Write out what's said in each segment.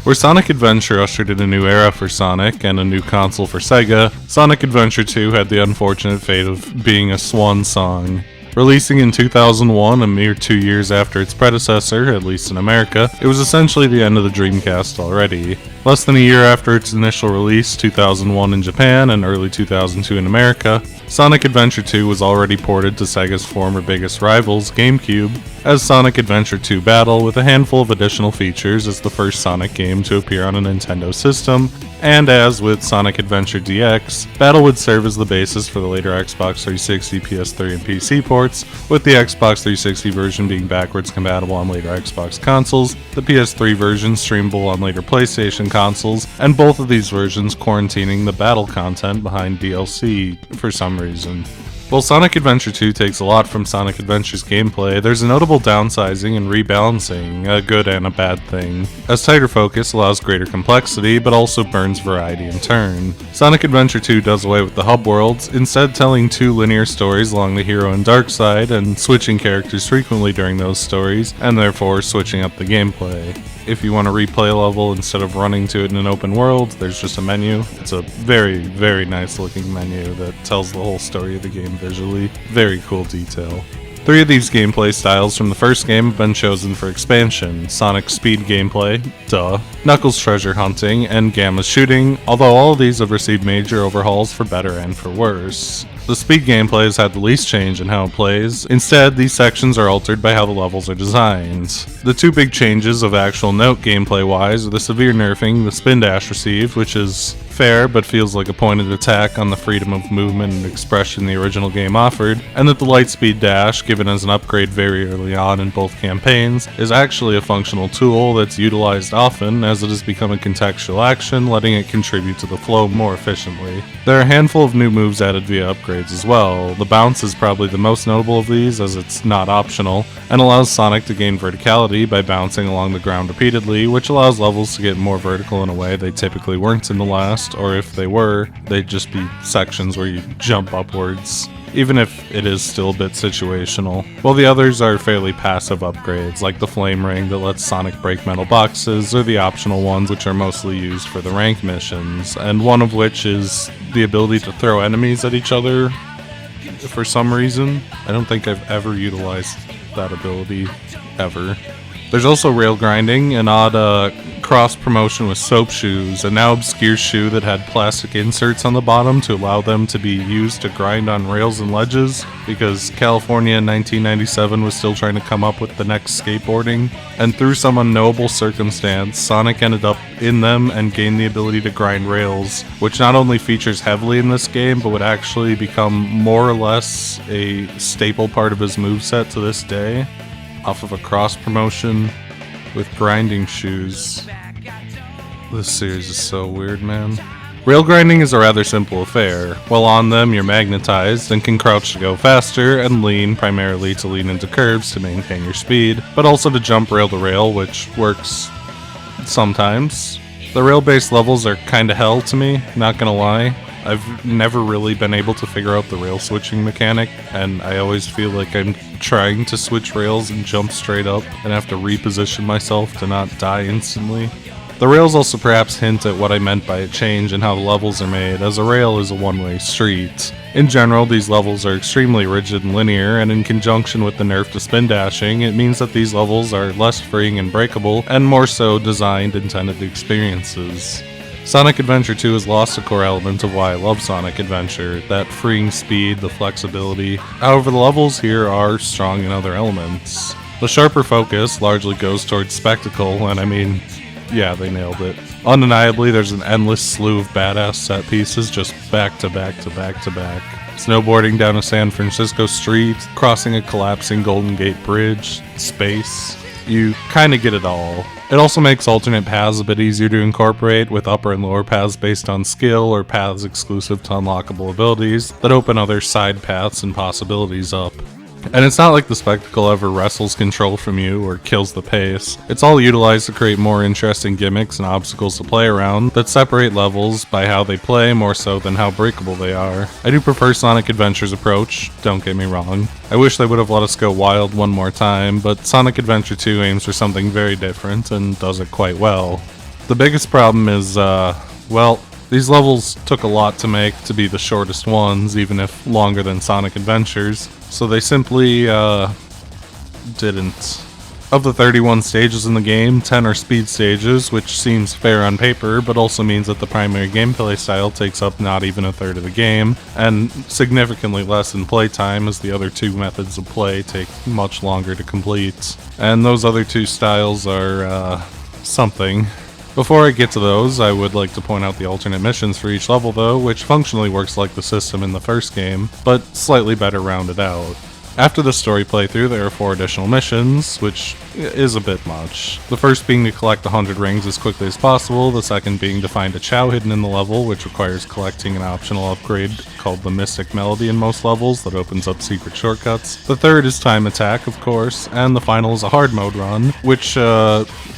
Where Sonic Adventure ushered in a new era for Sonic and a new console for Sega, Sonic Adventure 2 had the unfortunate fate of being a swan song. Releasing in 2001, a mere 2 years after its predecessor, at least in America, it was essentially the end of the Dreamcast already. Less than a year after its initial release, 2001 in Japan and early 2002 in America, Sonic Adventure 2 was already ported to Sega's former biggest rivals, Gamecube, as Sonic Adventure 2 Battle, with a handful of additional features as the first Sonic game to appear on a Nintendo system, and as with Sonic Adventure DX, Battle would serve as the basis for the later Xbox 360, PS3, and PC ports, with the Xbox 360 version being backwards compatible on later Xbox consoles, the PS3 version streamable on later PlayStation consoles, and both of these versions quarantining the Battle content behind DLC for some reason. While Sonic Adventure 2 takes a lot from Sonic Adventure's gameplay, there's a notable downsizing and rebalancing, a good and a bad thing, as tighter focus allows greater complexity, but also burns variety in turn. Sonic Adventure 2 does away with the hub worlds, instead telling two linear stories along the hero and dark side, and switching characters frequently during those stories, and therefore switching up the gameplay. If you want to replay a level instead of running to it in an open world, there's just a menu. It's a very, very nice looking menu that tells the whole story of the game visually. Very cool detail. 3 of these gameplay styles from the first game have been chosen for expansion: Sonic Speed gameplay, duh, Knuckles treasure hunting, and Gamma shooting, although all of these have received major overhauls for better and for worse. The Speed gameplay has had the least change in how it plays. Instead, these sections are altered by how the levels are designed. The 2 big changes of actual note gameplay-wise are the severe nerfing the spin dash received, which is fair but feels like a pointed attack on the freedom of movement and expression the original game offered, and that the Lightspeed dash, given as an upgrade very early on in both campaigns, is actually a functional tool that's utilized often as it has become a contextual action, letting it contribute to the flow more efficiently. There are a handful of new moves added via upgrades as well. The bounce is probably the most notable of these, as it's not optional, and allows Sonic to gain verticality by bouncing along the ground repeatedly, which allows levels to get more vertical in a way they typically weren't in the last, or if they were, they'd just be sections where you jump upwards, even if it is still a bit situational. While the others are fairly passive upgrades, like the flame ring that lets Sonic break metal boxes, or the optional ones which are mostly used for the rank missions, and one of which is the ability to throw enemies at each other for some reason. I don't think I've ever utilized that ability, ever. There's also rail grinding, an odd cross-promotion with soap shoes, a now obscure shoe that had plastic inserts on the bottom to allow them to be used to grind on rails and ledges, because California in 1997 was still trying to come up with the next skateboarding, and through some unknowable circumstance, Sonic ended up in them and gained the ability to grind rails, which not only features heavily in this game, but would actually become more or less a staple part of his moveset to this day, off of a cross-promotion with grinding shoes. This series is so weird, man. Rail grinding is a rather simple affair. While on them, you're magnetized and can crouch to go faster, and lean, primarily to lean into curves to maintain your speed, but also to jump rail to rail, which works sometimes. The rail-based levels are kinda hell to me, not gonna lie. I've never really been able to figure out the rail switching mechanic, and I always feel like I'm trying to switch rails and jump straight up and have to reposition myself to not die instantly. The rails also perhaps hint at what I meant by a change in how the levels are made, as a rail is a one-way street. In general, these levels are extremely rigid and linear, and in conjunction with the nerf to spin dashing, it means that these levels are less freeing and breakable, and more so designed intended experiences. Sonic Adventure 2 has lost a core element of why I love Sonic Adventure, that freeing speed, the flexibility. However, the levels here are strong in other elements. The sharper focus largely goes towards spectacle, and I mean, yeah, they nailed it. Undeniably, there's an endless slew of badass set pieces just back to back to back to back. Snowboarding down a San Francisco street, crossing a collapsing Golden Gate Bridge, space. You kinda get it all. It also makes alternate paths a bit easier to incorporate, with upper and lower paths based on skill, or paths exclusive to unlockable abilities that open other side paths and possibilities up. And it's not like the spectacle ever wrestles control from you or kills the pace. It's all utilized to create more interesting gimmicks and obstacles to play around that separate levels by how they play more so than how breakable they are. I do prefer Sonic Adventure's approach, don't get me wrong. I wish they would have let us go wild one more time, but Sonic Adventure 2 aims for something very different and does it quite well. The biggest problem is, well, these levels took a lot to make to be the shortest ones, even if longer than Sonic Adventures, so they simply, didn't. Of the 31 stages in the game, 10 are speed stages, which seems fair on paper, but also means that the primary gameplay style takes up not even a third of the game, and significantly less in playtime, as the other two methods of play take much longer to complete. And those other two styles are, something. Before I get to those, I would like to point out the alternate missions for each level though, which functionally works like the system in the first game, but slightly better rounded out. After the story playthrough, there are 4 additional missions, which is a bit much. The first being to collect 100 rings as quickly as possible, the second being to find a Chao hidden in the level, which requires collecting an optional upgrade called the Mystic Melody in most levels that opens up secret shortcuts. The third is Time Attack, of course, and the final is a hard mode run, which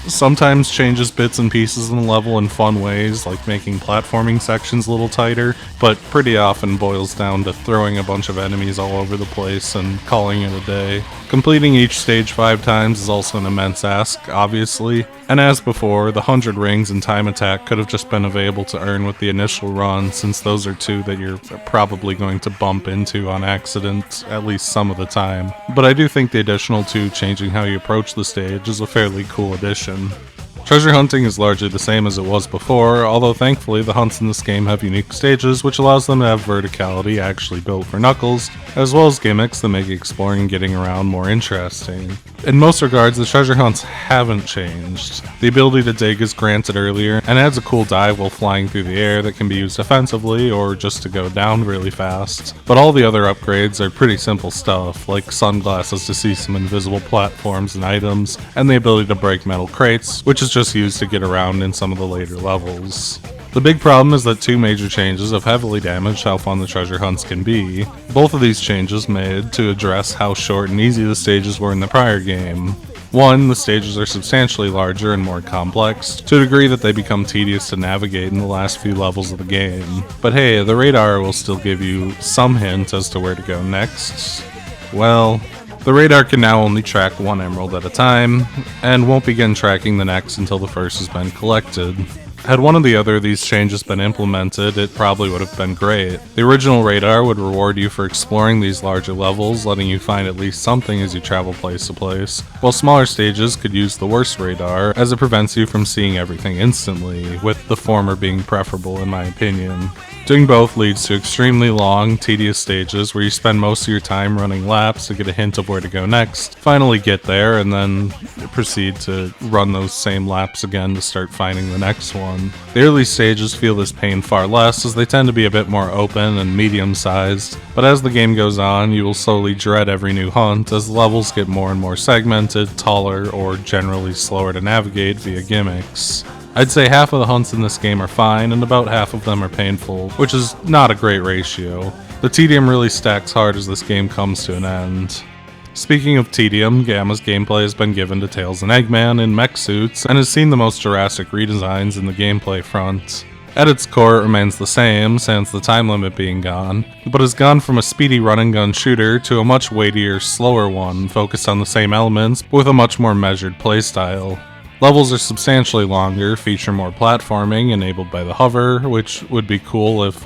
sometimes changes bits and pieces in the level in fun ways, like making platforming sections a little tighter, but pretty often boils down to throwing a bunch of enemies all over the place and calling it a day. Completing each stage 5 times is also an immense ask, obviously, and as before, the 100 rings and Time Attack could have just been available to earn with the initial run, since those are 2 that you're probably going to bump into on accident at least some of the time. But I do think the additional 2 changing how you approach the stage is a fairly cool addition. Treasure hunting is largely the same as it was before, although thankfully the hunts in this game have unique stages, which allows them to have verticality actually built for Knuckles, as well as gimmicks that make exploring and getting around more interesting. In most regards, the treasure hunts haven't changed. The ability to dig is granted earlier, and adds a cool dive while flying through the air that can be used offensively or just to go down really fast. But all the other upgrades are pretty simple stuff, like sunglasses to see some invisible platforms and items, and the ability to break metal crates, which is just used to get around in some of the later levels. The big problem is that 2 major changes have heavily damaged how fun the treasure hunts can be. Both of these changes made to address how short and easy the stages were in the prior game. 1, the stages are substantially larger and more complex, to a degree that they become tedious to navigate in the last few levels of the game. But hey, the radar will still give you some hint as to where to go next. Well, the radar can now only track 1 emerald at a time, and won't begin tracking the next until the first has been collected. Had one or the other of these changes been implemented, it probably would have been great. The original radar would reward you for exploring these larger levels, letting you find at least something as you travel place to place, while smaller stages could use the worst radar, as it prevents you from seeing everything instantly, with the former being preferable in my opinion. Doing both leads to extremely long, tedious stages where you spend most of your time running laps to get a hint of where to go next, finally get there, and then proceed to run those same laps again to start finding the next one. The early stages feel this pain far less, as they tend to be a bit more open and medium-sized, but as the game goes on, you will slowly dread every new hunt as the levels get more and more segmented, taller, or generally slower to navigate via gimmicks. I'd say half of the hunts in this game are fine, and about half of them are painful, which is not a great ratio. The tedium really stacks hard as this game comes to an end. Speaking of tedium, Gamma's gameplay has been given to Tails and Eggman in mech suits, and has seen the most drastic redesigns in the gameplay front. At its core, it remains the same, sans the time limit being gone, but has gone from a speedy run-and-gun shooter to a much weightier, slower one, focused on the same elements, but with a much more measured playstyle. Levels are substantially longer, feature more platforming enabled by the hover, which would be cool if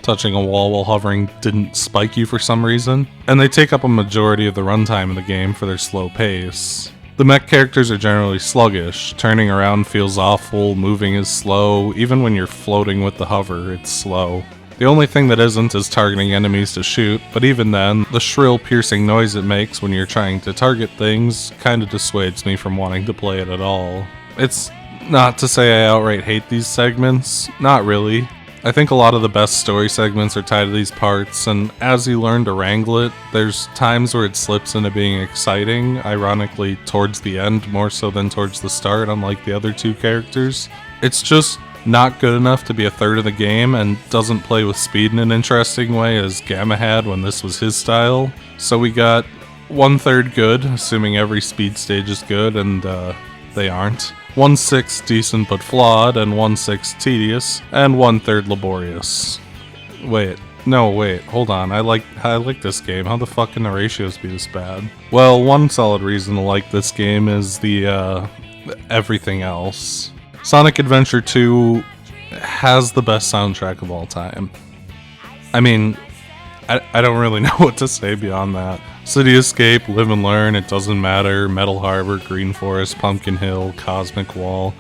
touching a wall while hovering didn't spike you for some reason, and they take up a majority of the runtime of the game for their slow pace. The mech characters are generally sluggish, turning around feels awful, moving is slow, even when you're floating with the hover, it's slow. The only thing that isn't is targeting enemies to shoot, but even then, the shrill piercing noise it makes when you're trying to target things kinda dissuades me from wanting to play it at all. It's not to say I outright hate these segments, not really. I think a lot of the best story segments are tied to these parts, and as you learn to wrangle it, there's times where it slips into being exciting, ironically towards the end more so than towards the start, unlike the other 2 characters. It's just not good enough to be a third of the game, and doesn't play with speed in an interesting way as Gamma had when this was his style. So we got 1/3 good, assuming every speed stage is good, and they aren't. 1/6 decent but flawed, and 1/6 tedious, and 1/3 laborious. Wait, hold on, I like this game. How the fuck can the ratios be this bad? Well, one solid reason to like this game is the everything else. Sonic Adventure 2 has the best soundtrack of all time. I mean, I don't really know what to say beyond that. City Escape, Live and Learn, It Doesn't Matter, Metal Harbor, Green Forest, Pumpkin Hill, Cosmic Wall.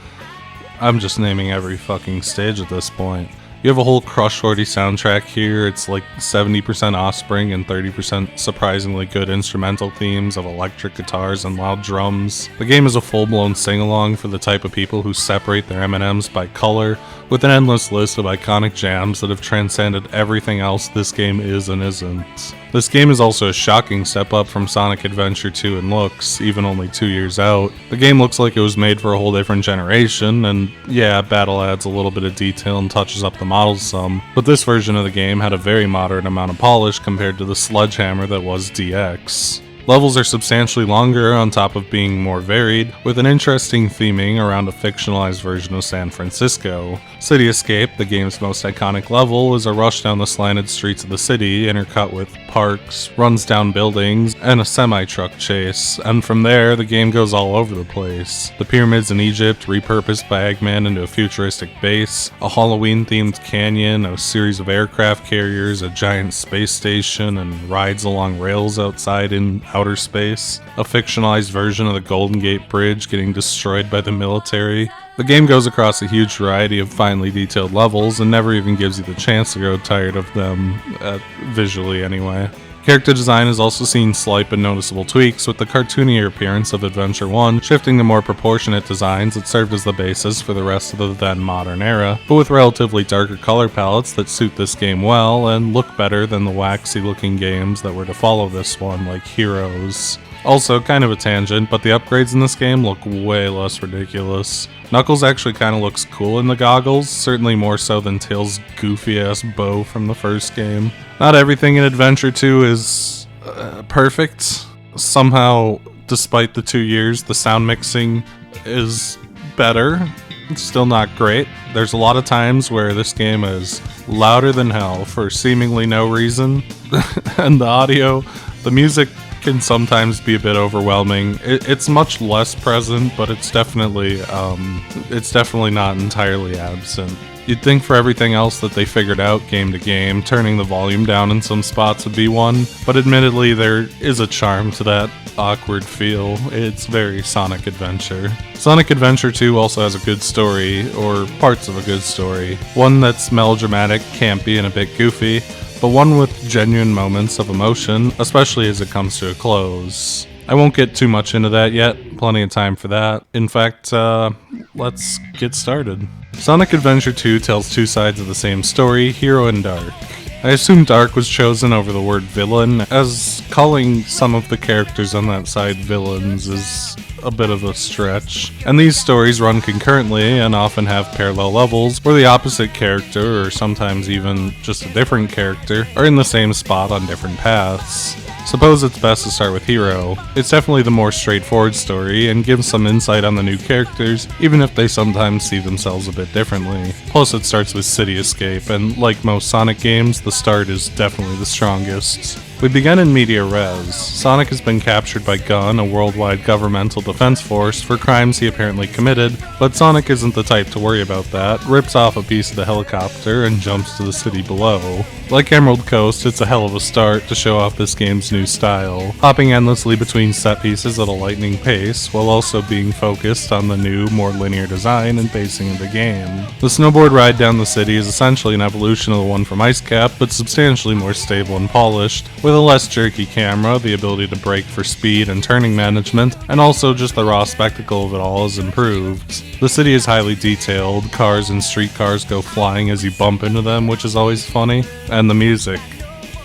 I'm just naming every fucking stage at this point. You have a whole Crush 40 soundtrack here. It's like 70% Offspring and 30% surprisingly good instrumental themes of electric guitars and loud drums. The game is a full-blown sing-along for the type of people who separate their M&Ms by color, with an endless list of iconic jams that have transcended everything else this game is and isn't. This game is also a shocking step up from Sonic Adventure 2 in looks, even only 2 years out. The game looks like it was made for a whole different generation, and yeah, Battle adds a little bit of detail and touches up the models some, but this version of the game had a very moderate amount of polish compared to the sledgehammer that was DX. Levels are substantially longer on top of being more varied, with an interesting theming around a fictionalized version of San Francisco. City Escape, the game's most iconic level, is a rush down the slanted streets of the city, intercut with parks, runs down buildings, and a semi-truck chase, and from there, the game goes all over the place. The pyramids in Egypt, repurposed by Eggman into a futuristic base, a Halloween-themed canyon, a series of aircraft carriers, a giant space station, and rides along rails outside in outer space, a fictionalized version of the Golden Gate Bridge getting destroyed by the military. The game goes across a huge variety of finely detailed levels and never even gives you the chance to grow tired of them, visually anyway. Character design has also seen slight but noticeable tweaks, with the cartoonier appearance of Adventure 1 shifting to more proportionate designs that served as the basis for the rest of the then modern era, but with relatively darker color palettes that suit this game well and look better than the waxy looking games that were to follow this one, like Heroes. Also, kind of a tangent, but the upgrades in this game look way less ridiculous. Knuckles actually kind of looks cool in the goggles, certainly more so than Tails' goofy-ass bow from the first game. Not everything in Adventure 2 is perfect. Somehow, despite the 2 years, the sound mixing is better. It's still not great. There's a lot of times where this game is louder than hell for seemingly no reason, and the music can sometimes be a bit overwhelming. It's much less present, but it's definitely not entirely absent. You'd think for everything else that they figured out game to game, turning the volume down in some spots would be one, but admittedly there is a charm to that awkward feel. It's very Sonic Adventure. Sonic Adventure 2 also has a good story, or parts of a good story. One that's melodramatic, campy, and a bit goofy, but one with genuine moments of emotion, especially as it comes to a close. I won't get too much into that yet, plenty of time for that. In fact, let's get started. Sonic Adventure 2 tells two sides of the same story, Hero and Dark. I assume Dark was chosen over the word villain, as calling some of the characters on that side villains is a bit of a stretch. And these stories run concurrently and often have parallel levels where the opposite character, or sometimes even just a different character, are in the same spot on different paths. Suppose it's best to start with Hero. It's definitely the more straightforward story and gives some insight on the new characters, even if they sometimes see themselves a bit differently. Plus it starts with City Escape, and like most Sonic games, the start is definitely the strongest. We begin in media res. Sonic has been captured by Gun, a worldwide governmental defense force, for crimes he apparently committed, but Sonic isn't the type to worry about that, rips off a piece of the helicopter, and jumps to the city below. Like Emerald Coast, it's a hell of a start to show off this game's new style, hopping endlessly between set pieces at a lightning pace, while also being focused on the new, more linear design and pacing of the game. The snowboard ride down the city is essentially an evolution of the one from Ice Cap, but substantially more stable and polished, with a less jerky camera, the ability to brake for speed and turning management, and also just the raw spectacle of it all is improved. The city is highly detailed, cars and streetcars go flying as you bump into them, which is always funny, and the music.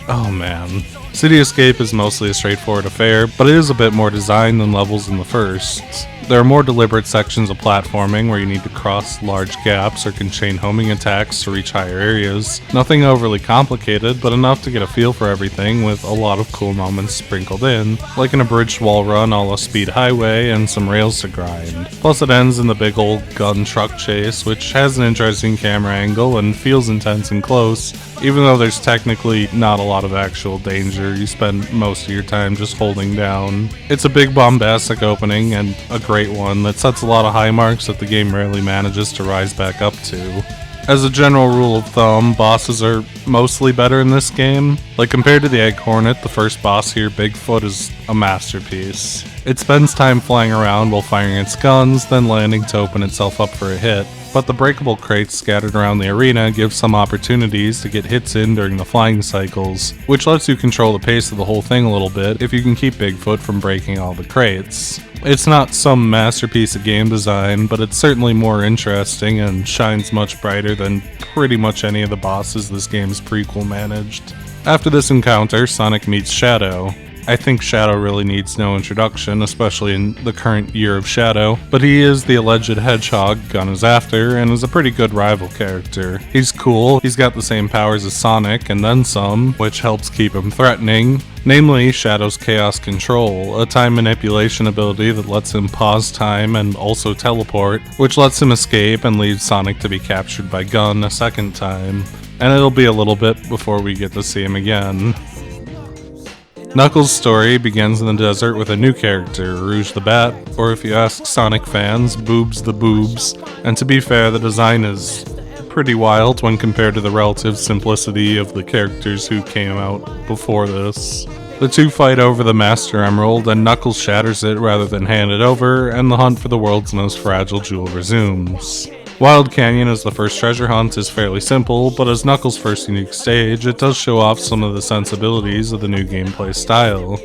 Oh man. City Escape is mostly a straightforward affair, but it is a bit more designed than levels in the first. There are more deliberate sections of platforming where you need to cross large gaps or can chain homing attacks to reach higher areas. Nothing overly complicated, but enough to get a feel for everything with a lot of cool moments sprinkled in, like an abridged wall run a la Speed Highway and some rails to grind. Plus it ends in the big old gun truck chase, which has an interesting camera angle and feels intense and close. Even though there's technically not a lot of actual danger, you spend most of your time just holding down. It's a big bombastic opening and a great great one that sets a lot of high marks that the game rarely manages to rise back up to. As a general rule of thumb, bosses are mostly better in this game. Like compared to the Egg Hornet, the first boss here, Bigfoot, is a masterpiece. It spends time flying around while firing its guns, then landing to open itself up for a hit. But the breakable crates scattered around the arena give some opportunities to get hits in during the flying cycles, which lets you control the pace of the whole thing a little bit if you can keep Bigfoot from breaking all the crates. It's not some masterpiece of game design, but it's certainly more interesting and shines much brighter than pretty much any of the bosses this game's prequel managed. After this encounter, Sonic meets Shadow. I think Shadow really needs no introduction, especially in the current year of Shadow, but he is the alleged hedgehog Gun is after, and is a pretty good rival character. He's cool, he's got the same powers as Sonic, and then some, which helps keep him threatening. Namely, Shadow's Chaos Control, a time manipulation ability that lets him pause time and also teleport, which lets him escape and leaves Sonic to be captured by Gun a second time. And it'll be a little bit before we get to see him again. Knuckles' story begins in the desert with a new character, Rouge the Bat, or if you ask Sonic fans, Boobs the Boobs, and to be fair, the design is pretty wild when compared to the relative simplicity of the characters who came out before this. The two fight over the Master Emerald, and Knuckles shatters it rather than hand it over, and the hunt for the world's most fragile jewel resumes. Wild Canyon as the first treasure hunt is fairly simple, but as Knuckles' first unique stage, it does show off some of the sensibilities of the new gameplay style.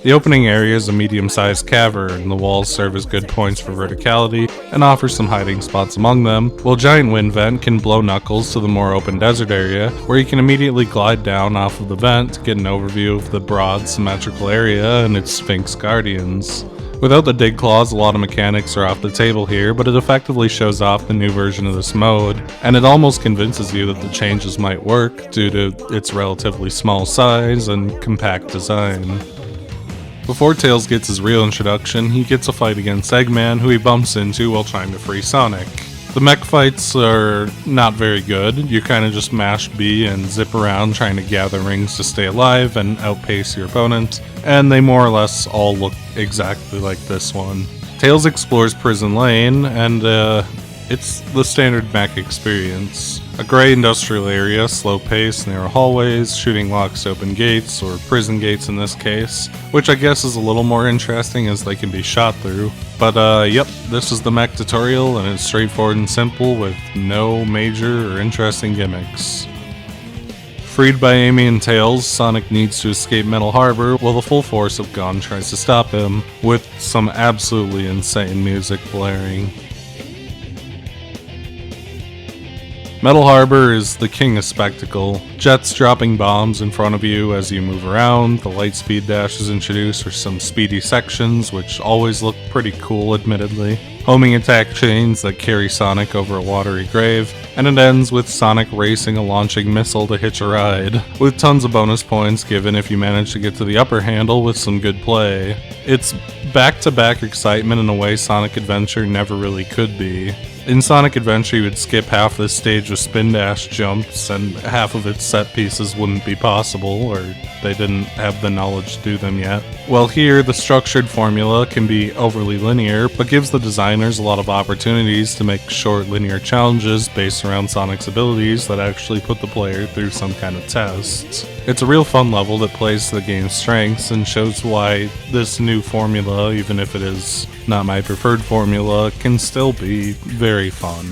The opening area is a medium-sized cavern, the walls serve as good points for verticality and offer some hiding spots among them, while Giant Wind Vent can blow Knuckles to the more open desert area, where he can immediately glide down off of the vent to get an overview of the broad, symmetrical area and its Sphinx Guardians. Without the dig claws, a lot of mechanics are off the table here, but it effectively shows off the new version of this mode, and it almost convinces you that the changes might work due to its relatively small size and compact design. Before Tails gets his real introduction, he gets a fight against Eggman, who he bumps into while trying to free Sonic. The mech fights are not very good. You kind of just mash B and zip around trying to gather rings to stay alive and outpace your opponent, and they more or less all look exactly like this one. Tails explores Prison Lane, and it's the standard mech experience. A gray industrial area, slow pace, narrow hallways, shooting locks to open gates, or prison gates in this case, which I guess is a little more interesting as they can be shot through. But yep, this is the mech tutorial, and it's straightforward and simple with no major or interesting gimmicks. Freed by Amy and Tails, Sonic needs to escape Metal Harbor while the full force of Gun tries to stop him, with some absolutely insane music blaring. Metal Harbor is the king of spectacle. Jets dropping bombs in front of you as you move around, the light speed dash is introduced for some speedy sections, which always look pretty cool admittedly. Homing attack chains that carry Sonic over a watery grave, and it ends with Sonic racing a launching missile to hitch a ride, with tons of bonus points given if you manage to get to the upper handle with some good play. It's back-to-back excitement in a way Sonic Adventure never really could be. In Sonic Adventure, you would skip half this stage with spin dash jumps, and half of its set pieces wouldn't be possible, or they didn't have the knowledge to do them yet. Well, here, the structured formula can be overly linear, but gives the designers a lot of opportunities to make short linear challenges based around Sonic's abilities that actually put the player through some kind of test. It's a real fun level that plays to the game's strengths and shows why this new formula, even if it is not my preferred formula, can still be very fun.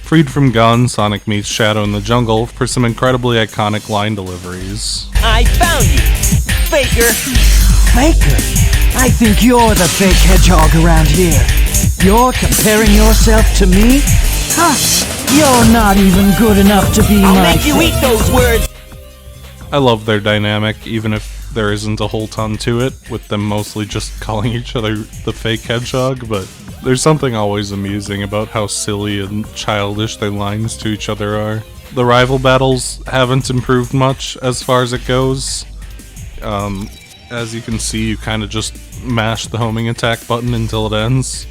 Freed from Gun, Sonic meets Shadow in the jungle for some incredibly iconic line deliveries. I found you, Faker! Faker? I think you're the fake hedgehog around here. You're comparing yourself to me? Huh, you're not even good enough to be I'll my make you eat those words! I love their dynamic, even if there isn't a whole ton to it, with them mostly just calling each other the fake hedgehog, but there's something always amusing about how silly and childish their lines to each other are. The rival battles haven't improved much as far as it goes. As you can see, you kind of just mash the homing attack button until it ends.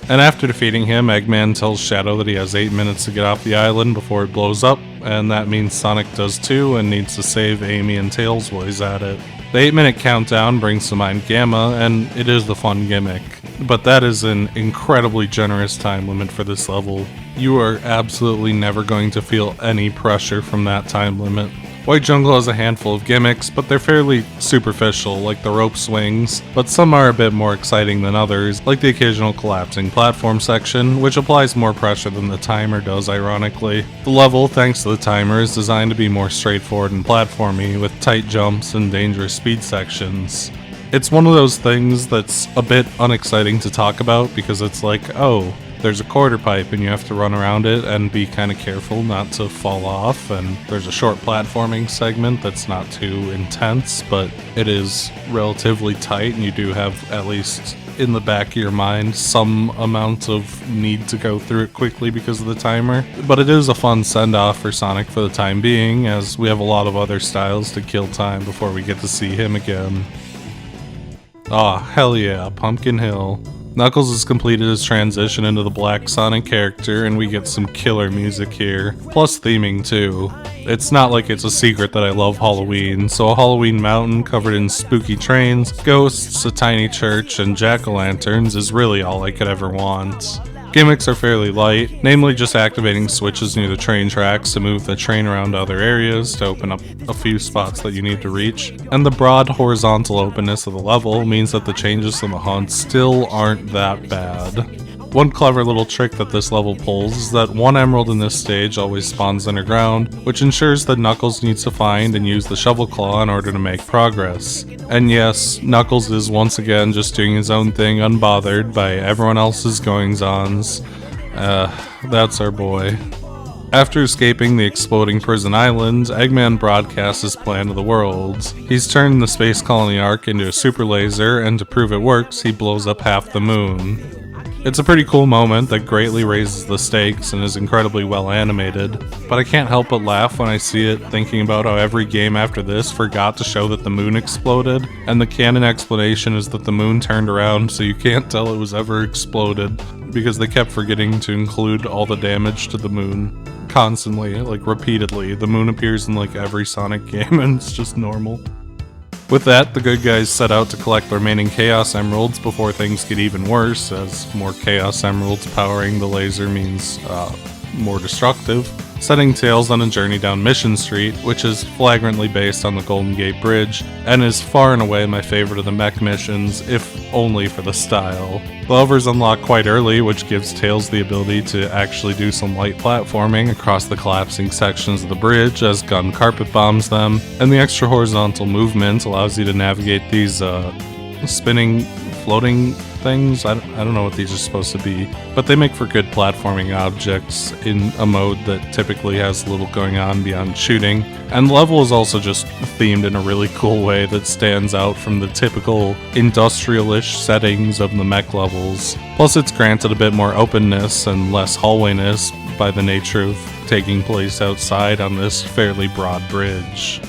And after defeating him, Eggman tells Shadow that he has 8 minutes to get off the island before it blows up, and that means Sonic does too and needs to save Amy and Tails while he's at it. The 8-minute countdown brings to mind Gamma, and it is the fun gimmick. But that is an incredibly generous time limit for this level. You are absolutely never going to feel any pressure from that time limit. White Jungle has a handful of gimmicks, but they're fairly superficial, like the rope swings, but some are a bit more exciting than others, like the occasional collapsing platform section, which applies more pressure than the timer does, ironically. The level, thanks to the timer, is designed to be more straightforward and platformy, with tight jumps and dangerous speed sections. It's one of those things that's a bit unexciting to talk about, because it's like, oh, there's a quarter pipe and you have to run around it and be kind of careful not to fall off, and there's a short platforming segment that's not too intense, but it is relatively tight, and you do have, at least in the back of your mind, some amount of need to go through it quickly because of the timer. But it is a fun send-off for Sonic for the time being, as we have a lot of other styles to kill time before we get to see him again. Aw, hell yeah, Pumpkin Hill. Knuckles has completed his transition into the Black Sonic character, and we get some killer music here, plus theming too. It's not like it's a secret that I love Halloween, so a Halloween mountain covered in spooky trains, ghosts, a tiny church, and jack-o'-lanterns is really all I could ever want. Gimmicks are fairly light, namely just activating switches near the train tracks to move the train around other areas to open up a few spots that you need to reach, and the broad horizontal openness of the level means that the changes to the haunts still aren't that bad. One clever little trick that this level pulls is that one emerald in this stage always spawns underground, which ensures that Knuckles needs to find and use the shovel claw in order to make progress. And yes, Knuckles is once again just doing his own thing unbothered by everyone else's goings-ons. That's our boy. After escaping the exploding prison island, Eggman broadcasts his plan to the world. He's turned the Space Colony Arc into a super laser, and to prove it works, he blows up half the moon. It's a pretty cool moment that greatly raises the stakes and is incredibly well animated, but I can't help but laugh when I see it, thinking about how every game after this forgot to show that the moon exploded, and the canon explanation is that the moon turned around so you can't tell it was ever exploded, because they kept forgetting to include all the damage to the moon. Constantly, like repeatedly. The moon appears in like every Sonic game and it's just normal. With that, the good guys set out to collect the remaining Chaos Emeralds before things get even worse, as more Chaos Emeralds powering the laser means more destructive, setting Tails on a journey down Mission Street, which is flagrantly based on the Golden Gate Bridge, and is far and away my favorite of the mech missions, if only for the style. The levers unlock quite early, which gives Tails the ability to actually do some light platforming across the collapsing sections of the bridge as Gun carpet bombs them, and the extra horizontal movement allows you to navigate these spinning, floating things. I don't know what these are supposed to be, but they make for good platforming objects in a mode that typically has little going on beyond shooting. And the level is also just themed in a really cool way that stands out from the typical industrial-ish settings of the mech levels. Plus it's granted a bit more openness and less hallwayness by the nature of taking place outside on this fairly broad bridge.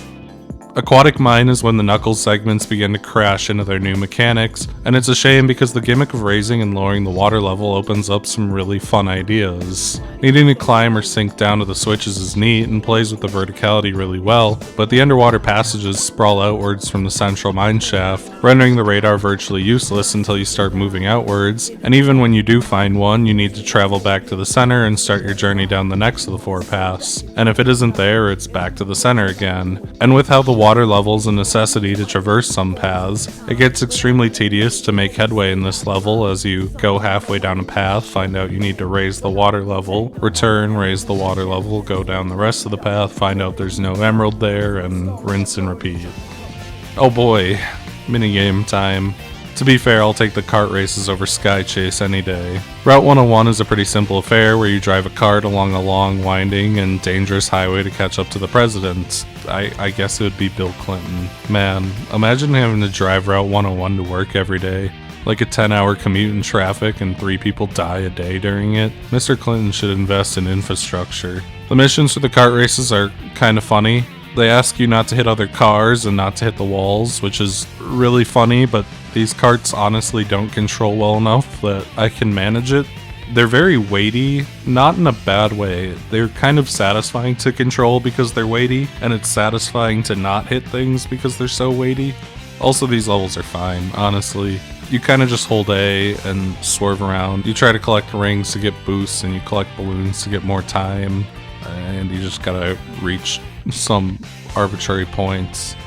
Aquatic Mine is when the Knuckles segments begin to crash into their new mechanics, and it's a shame because the gimmick of raising and lowering the water level opens up some really fun ideas. Needing to climb or sink down to the switches is neat and plays with the verticality really well, but the underwater passages sprawl outwards from the central mine shaft, rendering the radar virtually useless until you start moving outwards, and even when you do find one, you need to travel back to the center and start your journey down the next of the 4 paths, and if it isn't there, it's back to the center again. And with how the water levels a necessity to traverse some paths, it gets extremely tedious to make headway in this level as you go halfway down a path, find out you need to raise the water level, return, raise the water level, go down the rest of the path, find out there's no emerald there, and rinse and repeat. Oh boy, minigame time. To be fair, I'll take the kart races over Sky Chase any day. Route 101 is a pretty simple affair where you drive a kart along a long, winding, and dangerous highway to catch up to the president. I guess it would be Bill Clinton. Man, imagine having to drive Route 101 to work every day. Like a 10-hour commute in traffic and 3 people die a day during it. Mr. Clinton should invest in infrastructure. The missions for the kart races are kind of funny. They ask you not to hit other cars and not to hit the walls, which is really funny, but these karts honestly don't control well enough that I can manage it. They're very weighty, not in a bad way. They're kind of satisfying to control because they're weighty, and it's satisfying to not hit things because they're so weighty. Also, these levels are fine, honestly. You kind of just hold A and swerve around. You try to collect rings to get boosts, and you collect balloons to get more time, and you just gotta reach some arbitrary points.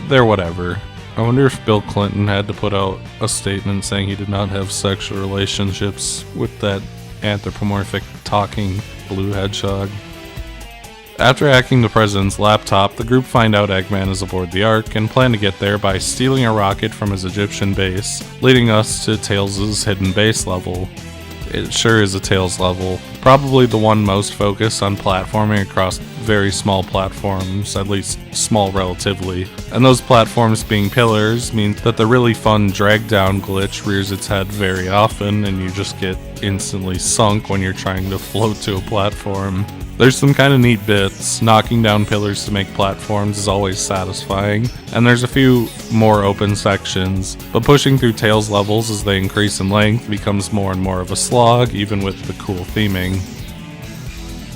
They're whatever. I wonder if Bill Clinton had to put out a statement saying he did not have sexual relationships with that anthropomorphic talking blue hedgehog. After hacking the president's laptop, the group find out Eggman is aboard the Ark and plan to get there by stealing a rocket from his Egyptian base, leading us to Tails' hidden base level. It sure is a Tails level. Probably the one most focused on platforming across very small platforms, at least small relatively. And those platforms being pillars means that the really fun drag down glitch rears its head very often and you just get instantly sunk when you're trying to float to a platform. There's some kind of neat bits. Knocking down pillars to make platforms is always satisfying, and there's a few more open sections, but pushing through Tails levels as they increase in length becomes more and more of a slog, even with the cool theming.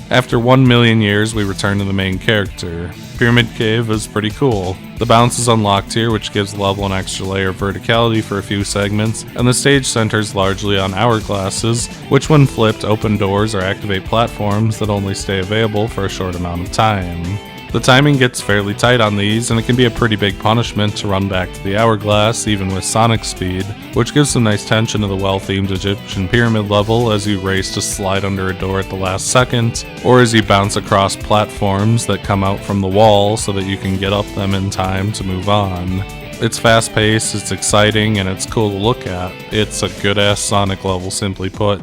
After 1 million years, we return to the main character. Pyramid Cave is pretty cool. The bounce is unlocked here, which gives the level an extra layer of verticality for a few segments, and the stage centers largely on hourglasses, which when flipped open doors or activate platforms that only stay available for a short amount of time. The timing gets fairly tight on these, and it can be a pretty big punishment to run back to the hourglass even with Sonic speed, which gives some nice tension to the well-themed Egyptian pyramid level as you race to slide under a door at the last second, or as you bounce across platforms that come out from the wall so that you can get up them in time to move on. It's fast-paced, it's exciting, and it's cool to look at. It's a good-ass Sonic level, simply put.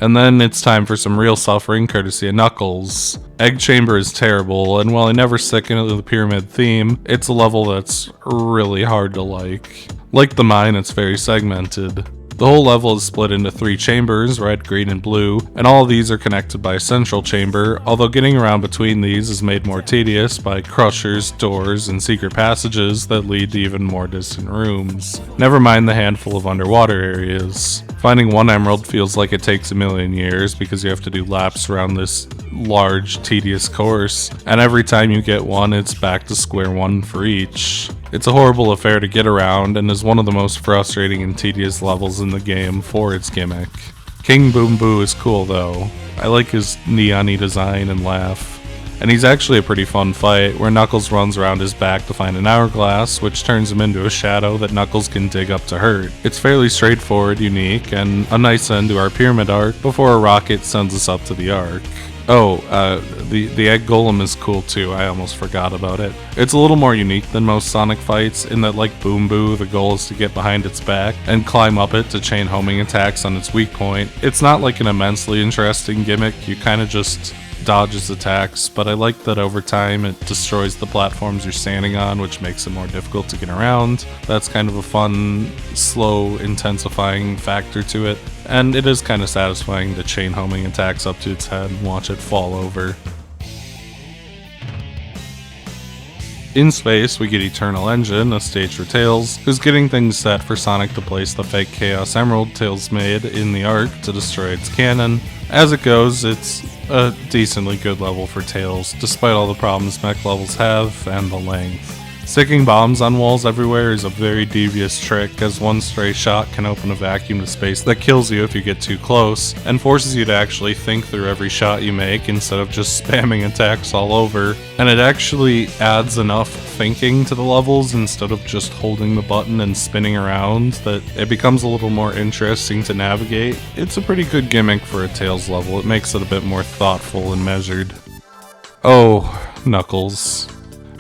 And then it's time for some real suffering courtesy of Knuckles. Egg Chamber is terrible, and while I never stick into the pyramid theme, it's a level that's really hard to like. Like the mine, it's very segmented. The whole level is split into 3 chambers, red, green, and blue, and all of these are connected by a central chamber, although getting around between these is made more tedious by crushers, doors, and secret passages that lead to even more distant rooms. Never mind the handful of underwater areas. Finding 1 emerald feels like it takes a million years because you have to do laps around this large, tedious course, and every time you get one, it's back to square one for each. It's a horrible affair to get around and is one of the most frustrating and tedious levels in the game for its gimmick. King Boom Boo is cool though. I like his neon-y design and laugh. And he's actually a pretty fun fight, where Knuckles runs around his back to find an hourglass, which turns him into a shadow that Knuckles can dig up to hurt. It's fairly straightforward, unique, and a nice end to our pyramid arc before a rocket sends us up to the arc. Oh, the egg golem is cool too, I almost forgot about it. It's a little more unique than most Sonic fights, in that like Boom Boo, the goal is to get behind its back and climb up it to chain homing attacks on its weak point. It's not like an immensely interesting gimmick, you kinda just dodge its attacks, but I like that over time it destroys the platforms you're standing on, which makes it more difficult to get around. That's kind of a fun, slow, intensifying factor to it. And it is kind of satisfying to chain homing attacks up to its head and watch it fall over. In space, we get Eternal Engine, a stage for Tails, who's getting things set for Sonic to place the fake Chaos Emerald Tails made in the Ark to destroy its cannon. As it goes, it's a decently good level for Tails, despite all the problems mech levels have and the length. Sticking bombs on walls everywhere is a very devious trick, as one stray shot can open a vacuum to space that kills you if you get too close, and forces you to actually think through every shot you make instead of just spamming attacks all over. And it actually adds enough thinking to the levels instead of just holding the button and spinning around that it becomes a little more interesting to navigate. It's a pretty good gimmick for a Tails level, it makes it a bit more thoughtful and measured. Oh, Knuckles.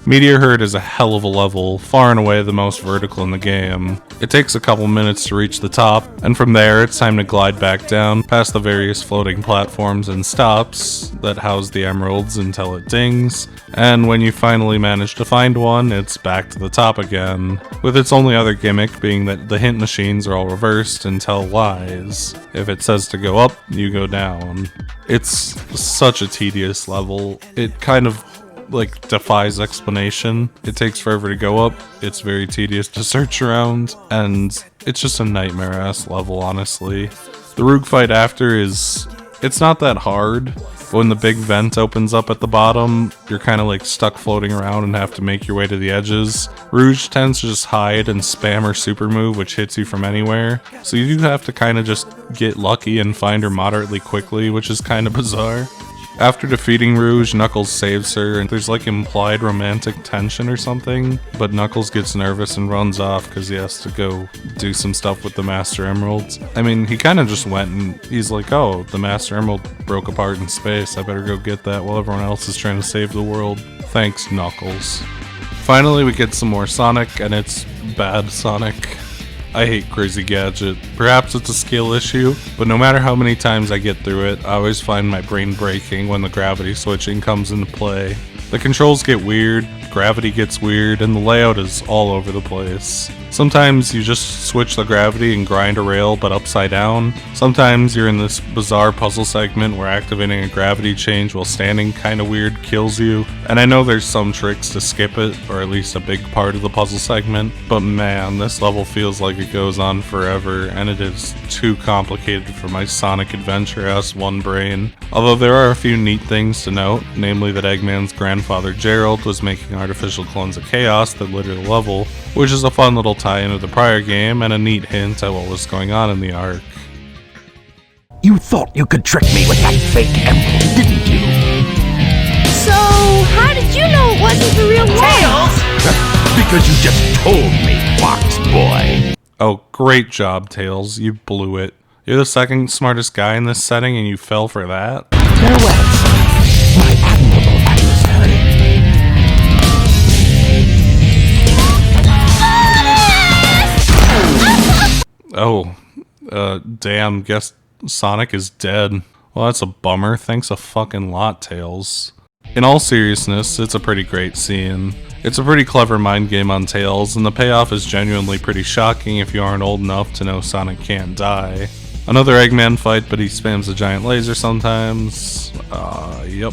Meteor Herd is a hell of a level, far and away the most vertical in the game. It takes a couple minutes to reach the top, and from there it's time to glide back down past the various floating platforms and stops that house the emeralds until it dings, and when you finally manage to find one, it's back to the top again, with its only other gimmick being that the hint machines are all reversed and tell lies. If it says to go up, you go down. It's such a tedious level. It kind of defies explanation. It takes forever to go up, it's very tedious to search around, and it's just a nightmare-ass level, honestly. The Roog fight after it's not that hard. When the big vent opens up at the bottom, you're kind of like stuck floating around and have to make your way to the edges. Rouge tends to just hide and spam her super move, which hits you from anywhere. So you do have to kind of just get lucky and find her moderately quickly, which is kind of bizarre. After defeating Rouge, Knuckles saves her, and there's like implied romantic tension or something, but Knuckles gets nervous and runs off because he has to go do some stuff with the Master Emeralds. I mean, he kind of just went and he's like, oh, the Master Emerald broke apart in space, I better go get that while everyone else is trying to save the world. Thanks, Knuckles. Finally, we get some more Sonic, and it's bad Sonic. I hate Crazy Gadget. Perhaps it's a skill issue, but no matter how many times I get through it, I always find my brain breaking when the gravity switching comes into play. The controls get weird, gravity gets weird, and the layout is all over the place. Sometimes you just switch the gravity and grind a rail, but upside down. Sometimes you're in this bizarre puzzle segment where activating a gravity change while standing kinda weird kills you. And I know there's some tricks to skip it, or at least a big part of the puzzle segment, but man, this level feels like it goes on forever, and it is too complicated for my Sonic Adventure-ass one brain. Although there are a few neat things to note, namely that Eggman's grandfather Gerald was making artificial clones of Chaos that litter the level, which is a fun little tie into the prior game and a neat hint at what was going on in the arc. You thought you could trick me with that fake emerald, didn't you? So, how did you know it wasn't the real one? Because you just told me, Fox Boy. Oh, great job, Tails. You blew it. You're the second smartest guy in this setting and you fell for that? Farewell, Sonic, my admirable adversary. Oh, damn, guess Sonic is dead. Well, that's a bummer. Thanks a fucking lot, Tails. In all seriousness, it's a pretty great scene. It's a pretty clever mind game on Tails, and the payoff is genuinely pretty shocking if you aren't old enough to know Sonic can't die. Another Eggman fight, but he spams a giant laser sometimes. Yep.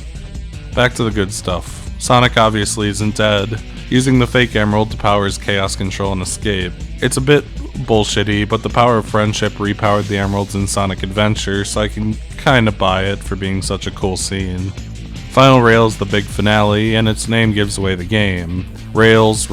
Back to the good stuff. Sonic obviously isn't dead, using the fake emerald to power his chaos control and escape. It's a bit bullshitty, but the power of friendship repowered the emeralds in Sonic Adventure, so I can kinda buy it for being such a cool scene. Final Rail is the big finale, and its name gives away the game. Rails,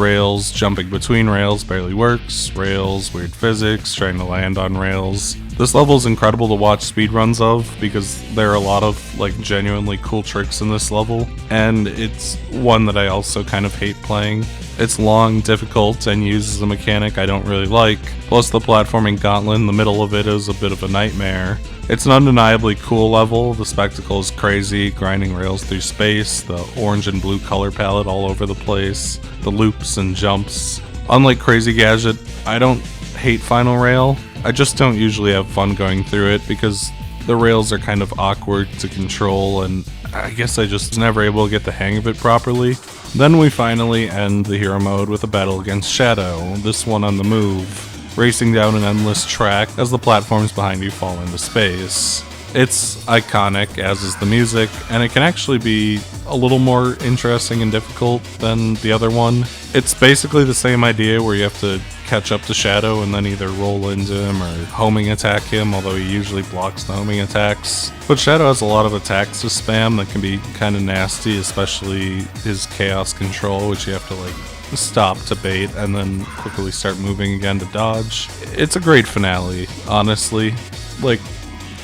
jumping between rails barely works, rails, weird physics, trying to land on rails. This level is incredible to watch speedruns of, because there are a lot of like genuinely cool tricks in this level, and it's one that I also kind of hate playing. It's long, difficult, and uses a mechanic I don't really like, plus the platforming gauntlet in the middle of it is a bit of a nightmare. It's an undeniably cool level, the spectacle is crazy, grinding rails through space, the orange and blue color palette all over the place, the loops and jumps. Unlike Crazy Gadget, I don't hate Final Rail, I just don't usually have fun going through it because the rails are kind of awkward to control and I guess I just was never able to get the hang of it properly. Then we finally end the hero mode with a battle against Shadow, this one on the move, racing down an endless track as the platforms behind you fall into space. It's iconic, as is the music, and it can actually be a little more interesting and difficult than the other one. It's basically the same idea where you have to catch up to Shadow and then either roll into him or homing attack him, although he usually blocks the homing attacks. But Shadow has a lot of attacks to spam that can be kind of nasty, especially his chaos control, which you have to like stop to bait and then quickly start moving again to dodge. It's a great finale, honestly. Like,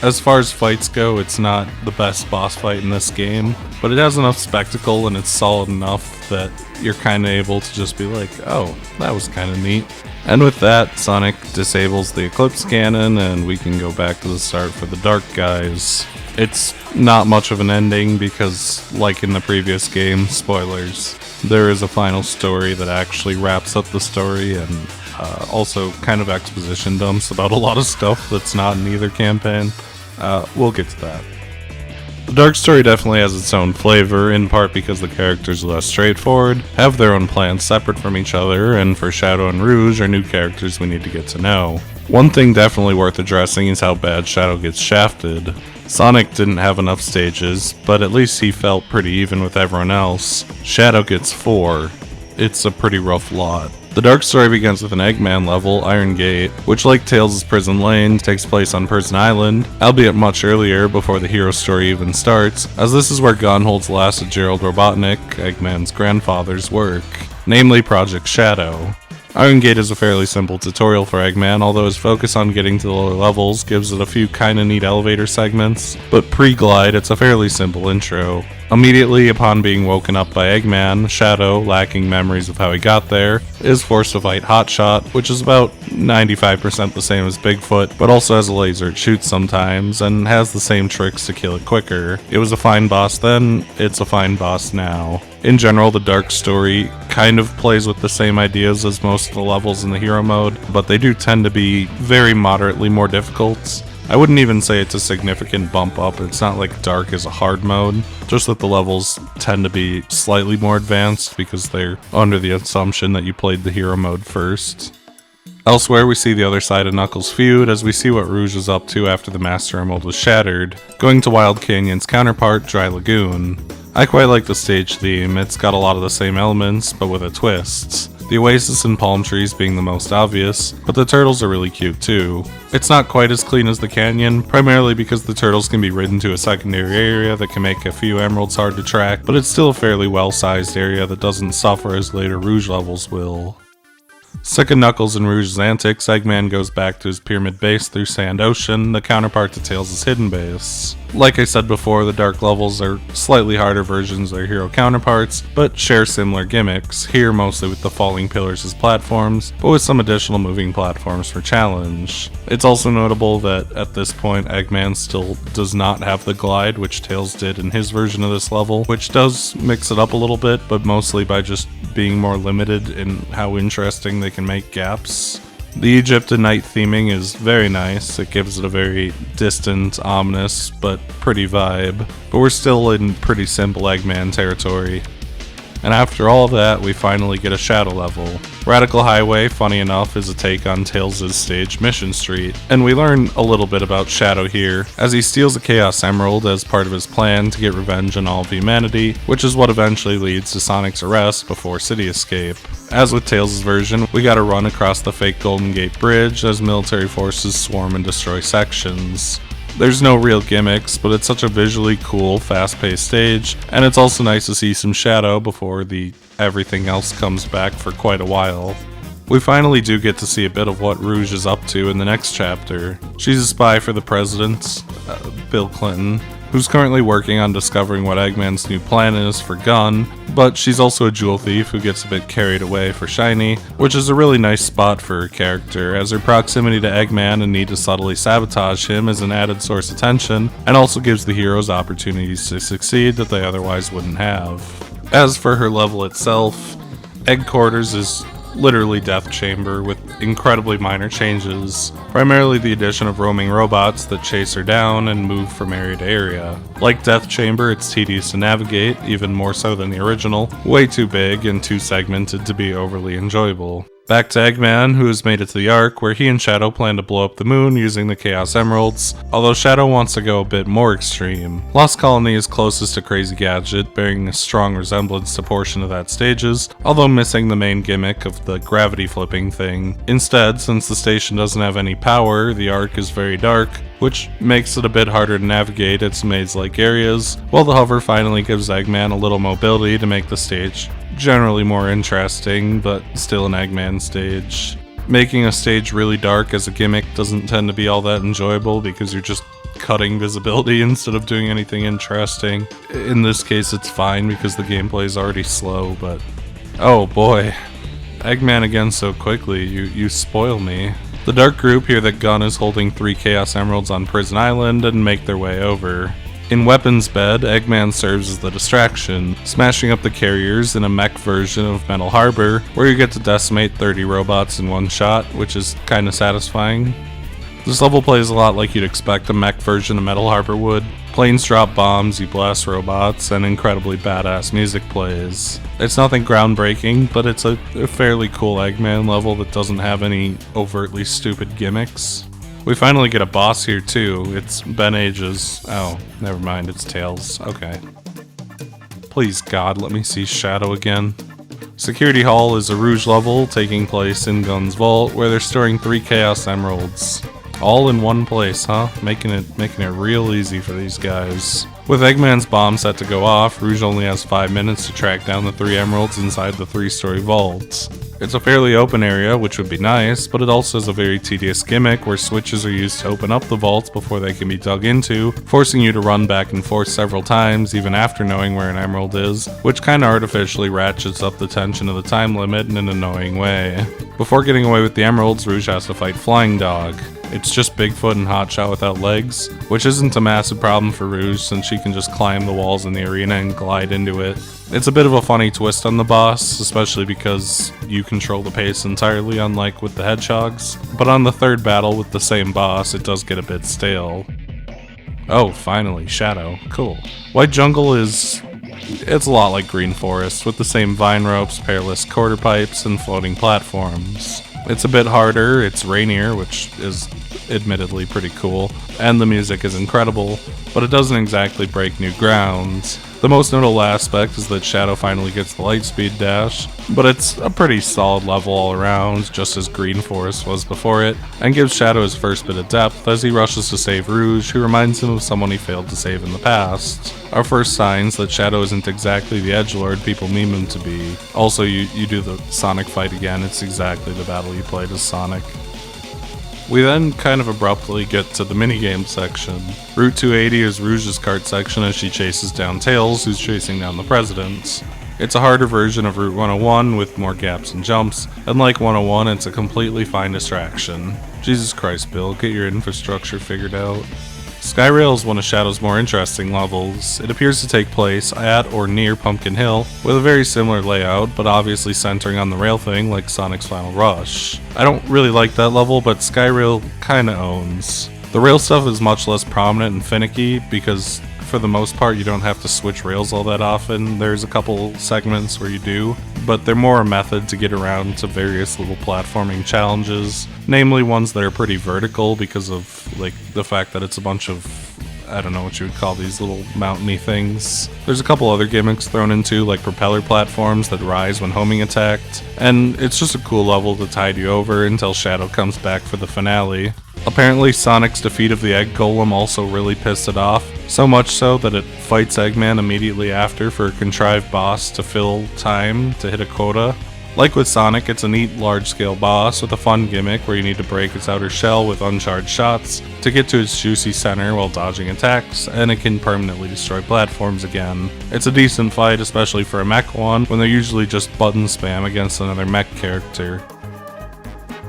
as far as fights go, it's not the best boss fight in this game, but it has enough spectacle and it's solid enough that you're kind of able to just be like, oh, that was kind of neat. And with that, Sonic disables the Eclipse Cannon and we can go back to the start for the Dark Guys. It's not much of an ending because, like in the previous game, spoilers, there is a final story that actually wraps up the story and also kind of exposition dumps about a lot of stuff that's not in either campaign. We'll get to that. The Dark story definitely has its own flavor, in part because the characters are less straightforward, have their own plans separate from each other, and for Shadow and Rouge are new characters we need to get to know. One thing definitely worth addressing is how bad Shadow gets shafted. Sonic didn't have enough stages, but at least he felt pretty even with everyone else. Shadow gets 4. It's a pretty rough lot. The dark story begins with an Eggman level, Iron Gate, which like Tails' Prison Lane, takes place on Prison Island, albeit much earlier before the hero story even starts, as this is where Gunn holds last of Gerald Robotnik, Eggman's grandfather's work, namely Project Shadow. Iron Gate is a fairly simple tutorial for Eggman, although his focus on getting to the lower levels gives it a few kinda neat elevator segments, but pre-glide it's a fairly simple intro. Immediately upon being woken up by Eggman, Shadow, lacking memories of how he got there, is forced to fight Hotshot, which is about 95% the same as Bigfoot, but also has a laser it shoots sometimes, and has the same tricks to kill it quicker. It was a fine boss then, it's a fine boss now. In general, the dark story kind of plays with the same ideas as most of the levels in the hero mode, but they do tend to be very moderately more difficult. I wouldn't even say it's a significant bump up, it's not like dark is a hard mode, just that the levels tend to be slightly more advanced because they're under the assumption that you played the hero mode first. Elsewhere, we see the other side of Knuckles' feud as we see what Rouge is up to after the Master Emerald was shattered, going to Wild Canyon's counterpart, Dry Lagoon. I quite like the stage theme, it's got a lot of the same elements, but with a twist. The oasis and palm trees being the most obvious, but the turtles are really cute too. It's not quite as clean as the canyon, primarily because the turtles can be ridden to a secondary area that can make a few emeralds hard to track, but it's still a fairly well-sized area that doesn't suffer as later Rouge levels will. Sick of Knuckles and Rouge's antics, Eggman goes back to his pyramid base through Sand Ocean, the counterpart to Tails' hidden base. Like I said before, the dark levels are slightly harder versions of their hero counterparts, but share similar gimmicks, here mostly with the falling pillars as platforms, but with some additional moving platforms for challenge. It's also notable that at this point Eggman still does not have the glide, which Tails did in his version of this level, which does mix it up a little bit, but mostly by just being more limited in how interesting they can make gaps. The Egypt and night theming is very nice, it gives it a very distant, ominous, but pretty vibe, but we're still in pretty simple Eggman territory. And after all of that, we finally get a Shadow level. Radical Highway, funny enough, is a take on Tails' stage Mission Street, and we learn a little bit about Shadow here, as he steals a Chaos Emerald as part of his plan to get revenge on all of humanity, which is what eventually leads to Sonic's arrest before City Escape. As with Tails' version, we gotta run across the fake Golden Gate Bridge as military forces swarm and destroy sections. There's no real gimmicks, but it's such a visually cool, fast-paced stage, and it's also nice to see some Shadow before the everything else comes back for quite a while. We finally do get to see a bit of what Rouge is up to in the next chapter. She's a spy for the president, Bill Clinton, who's currently working on discovering what Eggman's new plan is for Gunn, but she's also a jewel thief who gets a bit carried away for Shiny, which is a really nice spot for her character, as her proximity to Eggman and need to subtly sabotage him is an added source of tension, and also gives the heroes opportunities to succeed that they otherwise wouldn't have. As for her level itself, Egg Quarters is literally Death Chamber with incredibly minor changes, primarily the addition of roaming robots that chase her down and move from area to area. Like Death Chamber, it's tedious to navigate, even more so than the original, way too big and too segmented to be overly enjoyable. Back to Eggman, who has made it to the Ark, where he and Shadow plan to blow up the moon using the Chaos Emeralds, although Shadow wants to go a bit more extreme. Lost Colony is closest to Crazy Gadget, bearing a strong resemblance to portion of that stages, although missing the main gimmick of the gravity flipping thing. Instead, since the station doesn't have any power, the Ark is very dark, which makes it a bit harder to navigate its maze-like areas, while the hover finally gives Eggman a little mobility to make the stage generally more interesting, but still an Eggman stage. Making a stage really dark as a gimmick doesn't tend to be all that enjoyable because you're just cutting visibility instead of doing anything interesting. In this case it's fine because the gameplay is already slow, but oh boy. Eggman again so quickly, you spoil me. The dark group hear that Gunn is holding 3 Chaos Emeralds on Prison Island and make their way over. In Weapons Bed, Eggman serves as the distraction, smashing up the carriers in a mech version of Metal Harbor, where you get to decimate 30 robots in one shot, which is kinda satisfying. This level plays a lot like you'd expect a mech version of Metal Harbor would. Planes drop bombs, you blast robots, and incredibly badass music plays. It's nothing groundbreaking, but it's a fairly cool Eggman level that doesn't have any overtly stupid gimmicks. We finally get a boss here too. It's Ben Age's. Oh, never mind, it's Tails. Okay. Please God, let me see Shadow again. Security Hall is a Rouge level taking place in Gun's vault where they're storing 3 Chaos Emeralds. All in one place, huh? Making it real easy for these guys. With Eggman's bomb set to go off, Rouge only has 5 minutes to track down the 3 emeralds inside the 3-story vault. It's a fairly open area, which would be nice, but it also has a very tedious gimmick where switches are used to open up the vaults before they can be dug into, forcing you to run back and forth several times even after knowing where an emerald is, which kinda artificially ratchets up the tension of the time limit in an annoying way. Before getting away with the emeralds, Rouge has to fight Flying Dog. It's just Bigfoot and Hot Chao without legs, which isn't a massive problem for Rouge since she can just climb the walls in the arena and glide into it. It's a bit of a funny twist on the boss, especially because you control the pace entirely unlike with the hedgehogs, but on the 3rd battle with the same boss it does get a bit stale. Oh, finally, Shadow. Cool. White Jungle it's a lot like Green Forest, with the same vine ropes, perilous quarter pipes, and floating platforms. It's a bit harder, it's rainier, which is admittedly pretty cool, and the music is incredible, but it doesn't exactly break new ground. The most notable aspect is that Shadow finally gets the Lightspeed dash, but it's a pretty solid level all around, just as Green Forest was before it, and gives Shadow his first bit of depth as he rushes to save Rouge, who reminds him of someone he failed to save in the past. Our first signs that Shadow isn't exactly the edgelord people meme him to be. Also, you do the Sonic fight again, it's exactly the battle you played as Sonic. We then kind of abruptly get to the minigame section. Route 280 is Rouge's kart section as she chases down Tails, who's chasing down the president. It's a harder version of Route 101 with more gaps and jumps, and like 101, it's a completely fine distraction. Jesus Christ, Bill, get your infrastructure figured out. Skyrail is one of Shadow's more interesting levels. It appears to take place at or near Pumpkin Hill, with a very similar layout, but obviously centering on the rail thing like Sonic's Final Rush. I don't really like that level, but Skyrail kinda owns. The rail stuff is much less prominent and finicky, because for the most part you don't have to switch rails all that often. There's a couple segments where you do, but they're more a method to get around to various little platforming challenges, namely ones that are pretty vertical because of like the fact that it's a bunch of, I don't know what you would call these little mountainy things. There's a couple other gimmicks thrown into, like propeller platforms that rise when homing attacked, and it's just a cool level to tide you over until Shadow comes back for the finale. Apparently Sonic's defeat of the Egg Golem also really pissed it off, so much so that it fights Eggman immediately after for a contrived boss to fill time to hit a quota. Like with Sonic, it's a neat large-scale boss with a fun gimmick where you need to break its outer shell with uncharged shots to get to its juicy center while dodging attacks, and it can permanently destroy platforms again. It's a decent fight, especially for a mech one, when they're usually just button spam against another mech character.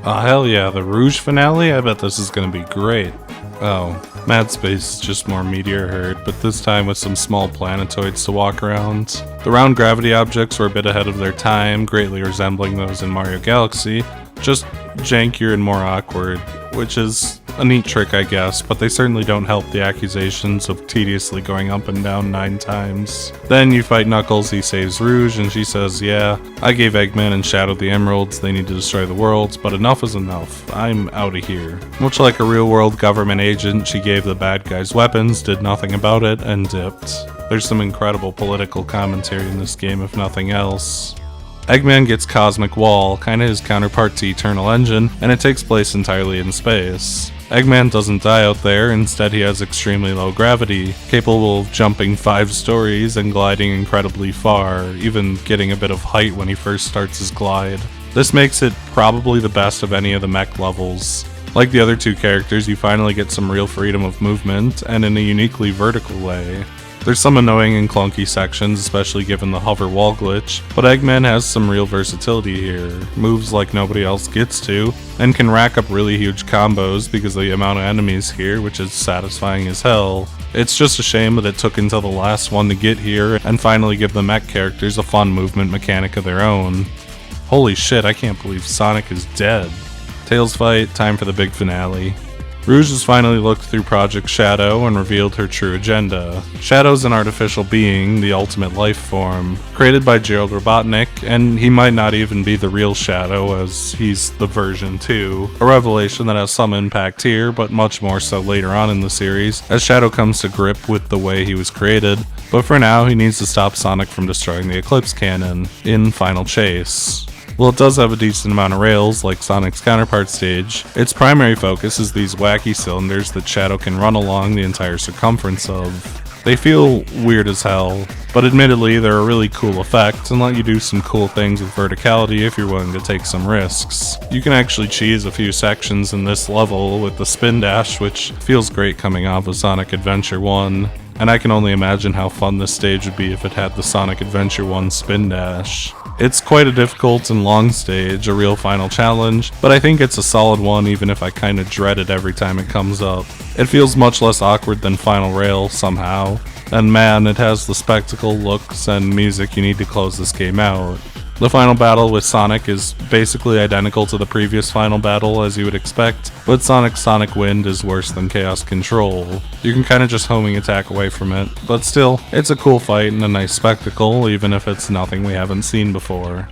Oh hell yeah, the Rouge finale? I bet this is gonna be great. Oh, Mad Space is just more Meteor Herd, but this time with some small planetoids to walk around. The round gravity objects were a bit ahead of their time, greatly resembling those in Mario Galaxy, just jankier and more awkward, which is a neat trick I guess, but they certainly don't help the accusations of tediously going up and down 9 times. Then you fight Knuckles, he saves Rouge, and she says, yeah, I gave Eggman and Shadow the emeralds, they need to destroy the worlds, but enough is enough, I'm out of here. Much like a real world government agent, she gave the bad guys weapons, did nothing about it, and dipped. There's some incredible political commentary in this game if nothing else. Eggman gets Cosmic Wall, kinda his counterpart to Eternal Engine, and it takes place entirely in space. Eggman doesn't die out there, instead he has extremely low gravity, capable of jumping 5 stories and gliding incredibly far, even getting a bit of height when he first starts his glide. This makes it probably the best of any of the mech levels. Like the other 2 characters, you finally get some real freedom of movement, and in a uniquely vertical way. There's some annoying and clunky sections, especially given the hover wall glitch, but Eggman has some real versatility here, moves like nobody else gets to, and can rack up really huge combos because of the amount of enemies here, which is satisfying as hell. It's just a shame that it took until the last one to get here and finally give the mech characters a fun movement mechanic of their own. Holy shit, I can't believe Sonic is dead. Tails fight, time for the big finale. Rouge has finally looked through Project Shadow and revealed her true agenda. Shadow's an artificial being, the ultimate life form, created by Gerald Robotnik, and he might not even be the real Shadow, as he's the version 2, a revelation that has some impact here, but much more so later on in the series, as Shadow comes to grip with the way he was created. But for now, he needs to stop Sonic from destroying the Eclipse Cannon in Final Chase. While it does have a decent amount of rails, like Sonic's counterpart stage, its primary focus is these wacky cylinders that Shadow can run along the entire circumference of. They feel weird as hell, but admittedly they're a really cool effect and let you do some cool things with verticality if you're willing to take some risks. You can actually cheese a few sections in this level with the spin dash, which feels great coming off of Sonic Adventure 1. And I can only imagine how fun this stage would be if it had the Sonic Adventure 1 spin dash. It's quite a difficult and long stage, a real final challenge, but I think it's a solid one even if I kinda dread it every time it comes up. It feels much less awkward than Final Rail somehow, and man, it has the spectacle, looks, and music you need to close this game out. The final battle with Sonic is basically identical to the previous final battle as you would expect, but Sonic's Sonic Wind is worse than Chaos Control. You can kinda just homing attack away from it, but still, it's a cool fight and a nice spectacle, even if it's nothing we haven't seen before.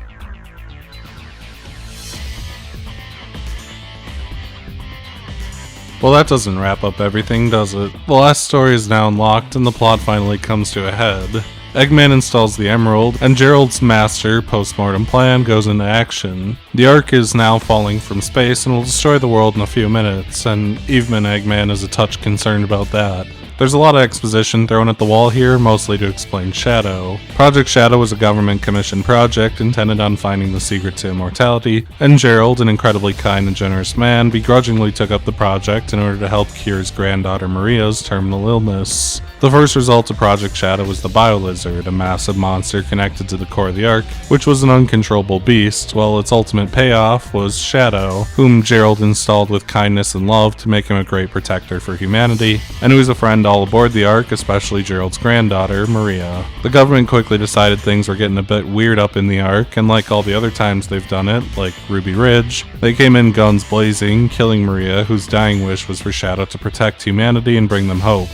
Well, that doesn't wrap up everything, does it? The last story is now unlocked and the plot finally comes to a head. Eggman installs the Emerald, and Gerald's master postmortem plan goes into action. The Ark is now falling from space and will destroy the world in a few minutes, and even Eggman is a touch concerned about that. There's a lot of exposition thrown at the wall here, mostly to explain Shadow. Project Shadow was a government-commissioned project intended on finding the secret to immortality, and Gerald, an incredibly kind and generous man, begrudgingly took up the project in order to help cure his granddaughter Maria's terminal illness. The first result of Project Shadow was the Bio-Lizard, a massive monster connected to the core of the Ark, which was an uncontrollable beast, while its ultimate payoff was Shadow, whom Gerald installed with kindness and love to make him a great protector for humanity, and who was a friend all aboard the Ark, especially Gerald's granddaughter, Maria. The government quickly decided things were getting a bit weird up in the Ark, and like all the other times they've done it, like Ruby Ridge, they came in guns blazing, killing Maria, whose dying wish was for Shadow to protect humanity and bring them hope.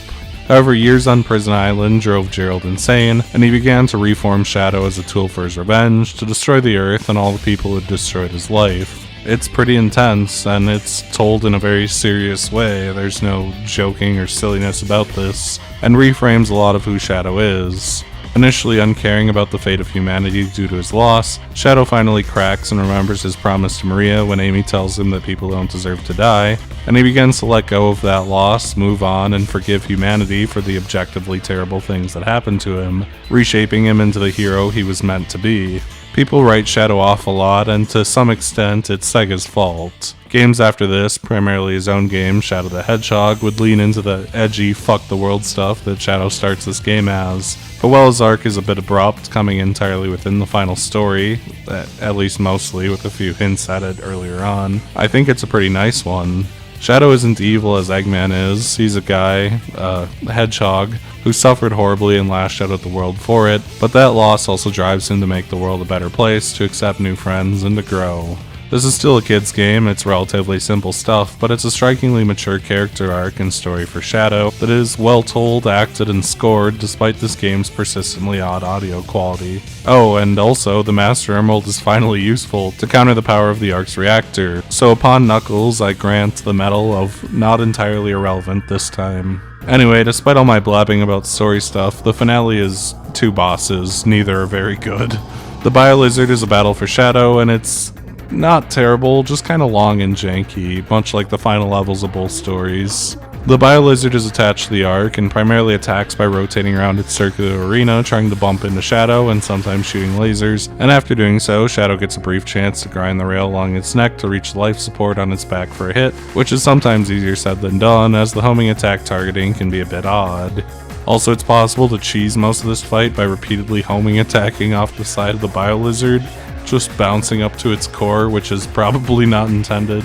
However, years on Prison Island drove Gerald insane, and he began to reform Shadow as a tool for his revenge, to destroy the Earth and all the people who had destroyed his life. It's pretty intense, and it's told in a very serious way. There's no joking or silliness about this, and reframes a lot of who Shadow is. Initially uncaring about the fate of humanity due to his loss, Shadow finally cracks and remembers his promise to Maria when Amy tells him that people don't deserve to die, and he begins to let go of that loss, move on, and forgive humanity for the objectively terrible things that happened to him, reshaping him into the hero he was meant to be. People write Shadow off a lot, and to some extent, it's Sega's fault. Games after this, primarily his own game, Shadow the Hedgehog, would lean into the edgy, fuck the world stuff that Shadow starts this game as. But while his arc is a bit abrupt, coming entirely within the final story, at least mostly with a few hints at it earlier on, I think it's a pretty nice one. Shadow isn't evil as Eggman is. He's a guy, a hedgehog, who suffered horribly and lashed out at the world for it, but that loss also drives him to make the world a better place, to accept new friends, and to grow. This is still a kid's game, it's relatively simple stuff, but it's a strikingly mature character arc and story for Shadow that is well told, acted, and scored despite this game's persistently odd audio quality. Oh, and also, the Master Emerald is finally useful to counter the power of the Ark's reactor, so upon Knuckles I grant the medal of not entirely irrelevant this time. Anyway, despite all my blabbing about story stuff, the finale is two bosses, neither are very good. The Bio-Lizard is a battle for Shadow, and it's not terrible, just kinda long and janky, much like the final levels of both stories. The Bio-Lizard is attached to the Ark and primarily attacks by rotating around its circular arena, trying to bump into Shadow and sometimes shooting lasers, and after doing so, Shadow gets a brief chance to grind the rail along its neck to reach life support on its back for a hit, which is sometimes easier said than done, as the homing attack targeting can be a bit odd. Also, it's possible to cheese most of this fight by repeatedly homing attacking off the side of the Bio-Lizard, just bouncing up to its core, which is probably not intended,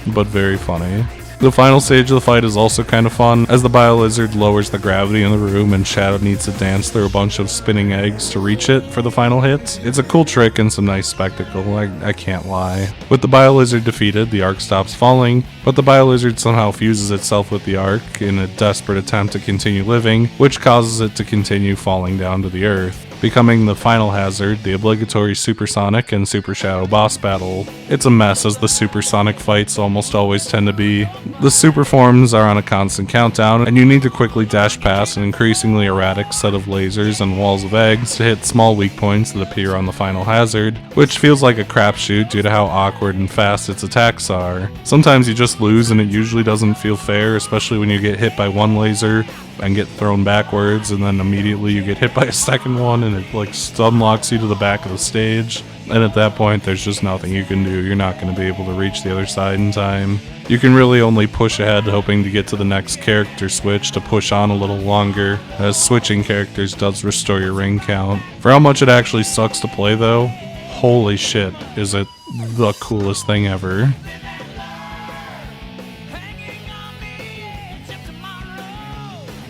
but very funny. The final stage of the fight is also kind of fun, as the bio-lizard lowers the gravity in the room and Shadow needs to dance through a bunch of spinning eggs to reach it for the final hit. It's a cool trick and some nice spectacle, I can't lie. With the bio-lizard defeated, the arc stops falling, but the bio-lizard somehow fuses itself with the arc in a desperate attempt to continue living, which causes it to continue falling down to the earth, becoming the final hazard, the obligatory Supersonic and Super Shadow boss battle. It's a mess, as the Supersonic fights almost always tend to be. The super forms are on a constant countdown, and you need to quickly dash past an increasingly erratic set of lasers and walls of eggs to hit small weak points that appear on the final hazard, which feels like a crapshoot due to how awkward and fast its attacks are. Sometimes you just lose and it usually doesn't feel fair, especially when you get hit by one laser and get thrown backwards, and then immediately you get hit by a second one and it like stun locks you to the back of the stage. And at that point, there's just nothing you can do. You're not going to be able to reach the other side in time. You can really only push ahead, hoping to get to the next character switch to push on a little longer, as switching characters does restore your ring count. For how much it actually sucks to play though, holy shit, is it the coolest thing ever.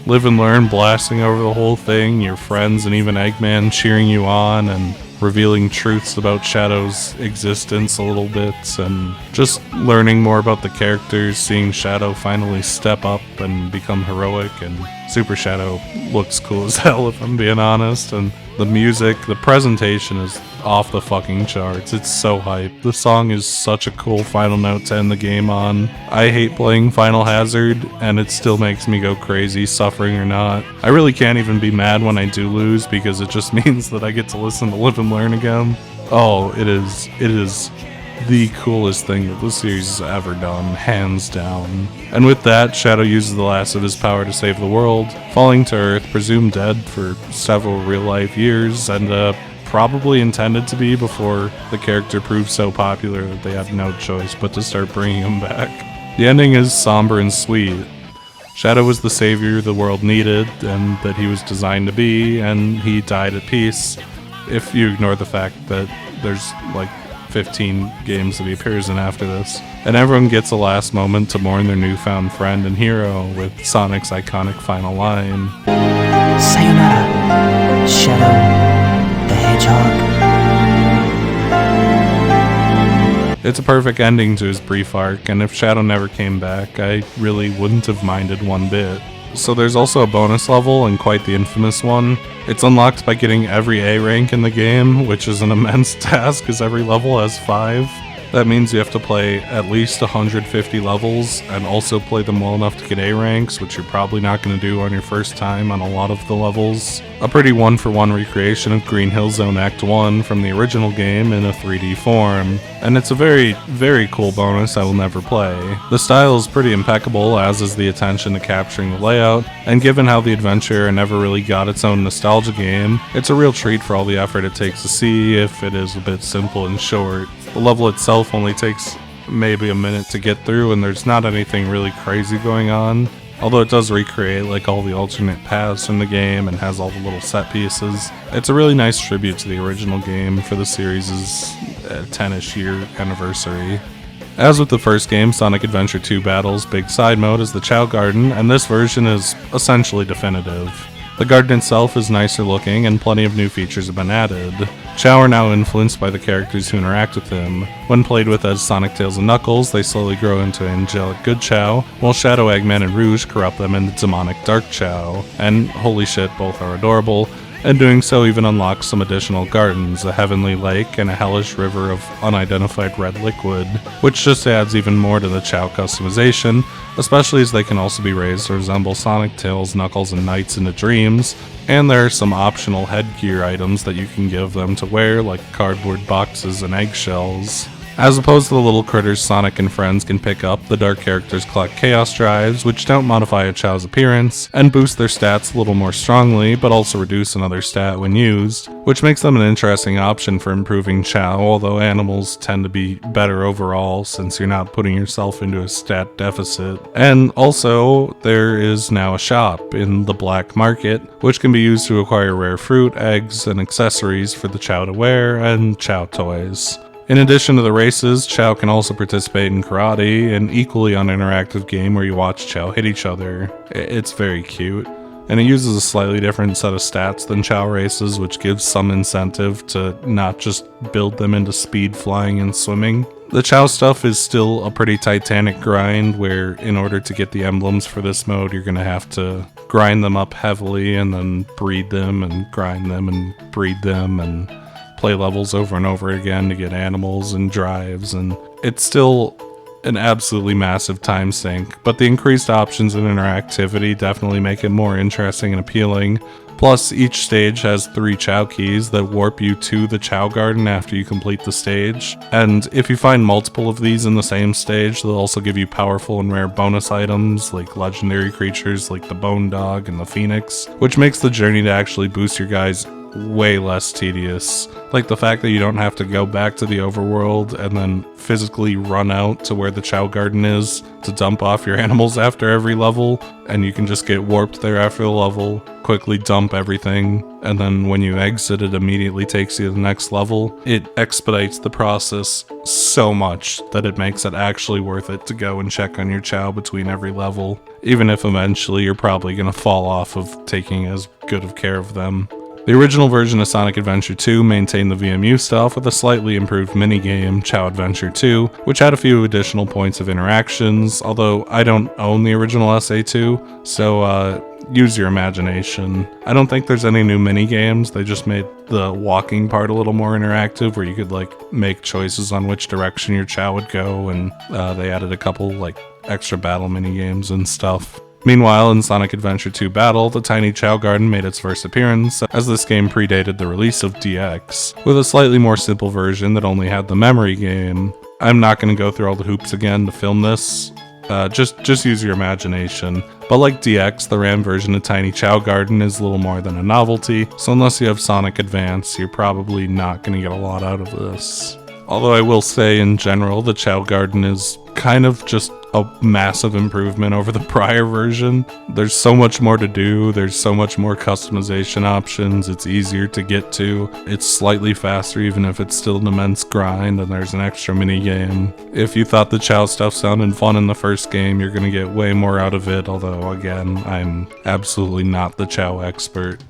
Live and learn, blasting over the whole thing, your friends and even Eggman cheering you on and revealing truths about Shadow's existence a little bit, and just learning more about the characters, seeing Shadow finally step up and become heroic, and Super Shadow looks cool as hell if I'm being honest, and the music, the presentation is off the fucking charts. It's so hype. The song is such a cool final note to end the game on. I hate playing Final Hazard, and it still makes me go crazy, suffering or not. I really can't even be mad when I do lose, because it just means that I get to listen to Live and Learn again. Oh, it is the coolest thing that the series has ever done, hands down. And with that, Shadow uses the last of his power to save the world, falling to Earth, presumed dead for several real-life years, and probably intended to be before the character proved so popular that they had no choice but to start bringing him back. The ending is somber and sweet. Shadow was the savior the world needed, and that he was designed to be, and he died at peace, if you ignore the fact that there's like 15 games that he appears in after this. And everyone gets a last moment to mourn their newfound friend and hero with Sonic's iconic final line. Sayonara, Shadow the Hedgehog. It's a perfect ending to his brief arc, and if Shadow never came back, I really wouldn't have minded one bit. So there's also a bonus level, and quite the infamous one. It's unlocked by getting every A rank in the game, which is an immense task as every level has 5. That means you have to play at least 150 levels, and also play them well enough to get A ranks, which you're probably not going to do on your first time on a lot of the levels. A pretty one-for-one recreation of Green Hill Zone Act 1 from the original game in a 3D form, and it's a very, very cool bonus I will never play. The style is pretty impeccable, as is the attention to capturing the layout, and given how the adventure never really got its own nostalgia game, it's a real treat for all the effort it takes to see, if it is a bit simple and short. The level itself only takes maybe a minute to get through, and there's not anything really crazy going on, although it does recreate like all the alternate paths in the game and has all the little set pieces. It's a really nice tribute to the original game for the series' 10-ish year anniversary. As with the first game, Sonic Adventure 2 Battle's big side mode is the Chao Garden, and this version is essentially definitive. The garden itself is nicer looking, and plenty of new features have been added. Chao are now influenced by the characters who interact with him. When played with as Sonic, Tails, and Knuckles, they slowly grow into angelic good Chao, while Shadow, Eggman, and Rouge corrupt them into demonic dark Chao. And holy shit, both are adorable, and doing so even unlocks some additional gardens, a heavenly lake, and a hellish river of unidentified red liquid, which just adds even more to the Chao customization, especially as they can also be raised to resemble Sonic, Tails, Knuckles, and Knights into Dreams, and there are some optional headgear items that you can give them to wear, like cardboard boxes and eggshells. As opposed to the little critters Sonic and friends can pick up, the dark characters collect Chaos Drives, which don't modify a Chao's appearance, and boost their stats a little more strongly, but also reduce another stat when used, which makes them an interesting option for improving Chao, although animals tend to be better overall since you're not putting yourself into a stat deficit. And also, there is now a shop in the black market, which can be used to acquire rare fruit, eggs, and accessories for the Chao to wear, and Chao toys. In addition to the races, Chao can also participate in karate, an equally uninteractive game where you watch Chao hit each other. It's very cute. And it uses a slightly different set of stats than Chao races, which gives some incentive to not just build them into speed, flying, and swimming. The Chao stuff is still a pretty titanic grind, where in order to get the emblems for this mode, you're going to have to grind them up heavily and then breed them and grind them and breed them and play levels over and over again to get animals and drives, and it's still an absolutely massive time sink, but the increased options and interactivity definitely make it more interesting and appealing. Plus, each stage has 3 Chao keys that warp you to the Chao Garden after you complete the stage, and if you find multiple of these in the same stage, they'll also give you powerful and rare bonus items like legendary creatures like the Bone Dog and the Phoenix, which makes the journey to actually boost your guys way less tedious. Like the fact that you don't have to go back to the overworld and then physically run out to where the Chao Garden is to dump off your animals after every level, and you can just get warped there after the level, quickly dump everything, and then when you exit it immediately takes you to the next level. It expedites the process so much that it makes it actually worth it to go and check on your Chao between every level, even if eventually you're probably going to fall off of taking as good of care of them. The original version of Sonic Adventure 2 maintained the VMU stuff with a slightly improved minigame, Chao Adventure 2, which had a few additional points of interactions, although I don't own the original SA2, so use your imagination. I don't think there's any new minigames, they just made the walking part a little more interactive where you could make choices on which direction your Chao would go, and they added a couple extra battle minigames and stuff. Meanwhile, in Sonic Adventure 2 Battle, the tiny Chao Garden made its first appearance, as this game predated the release of DX, with a slightly more simple version that only had the memory game. I'm not going to go through all the hoops again to film this, just use your imagination. But like DX, the RAM version of Tiny Chao Garden is little more than a novelty, so unless you have Sonic Advance, you're probably not going to get a lot out of this. Although I will say, in general, the Chao Garden is kind of just a massive improvement over the prior version. There's so much more to do, there's so much more customization options, it's easier to get to, it's slightly faster even if it's still an immense grind, and there's an extra minigame. If you thought the Chao stuff sounded fun in the first game, you're gonna get way more out of it, although again, I'm absolutely not the Chao expert.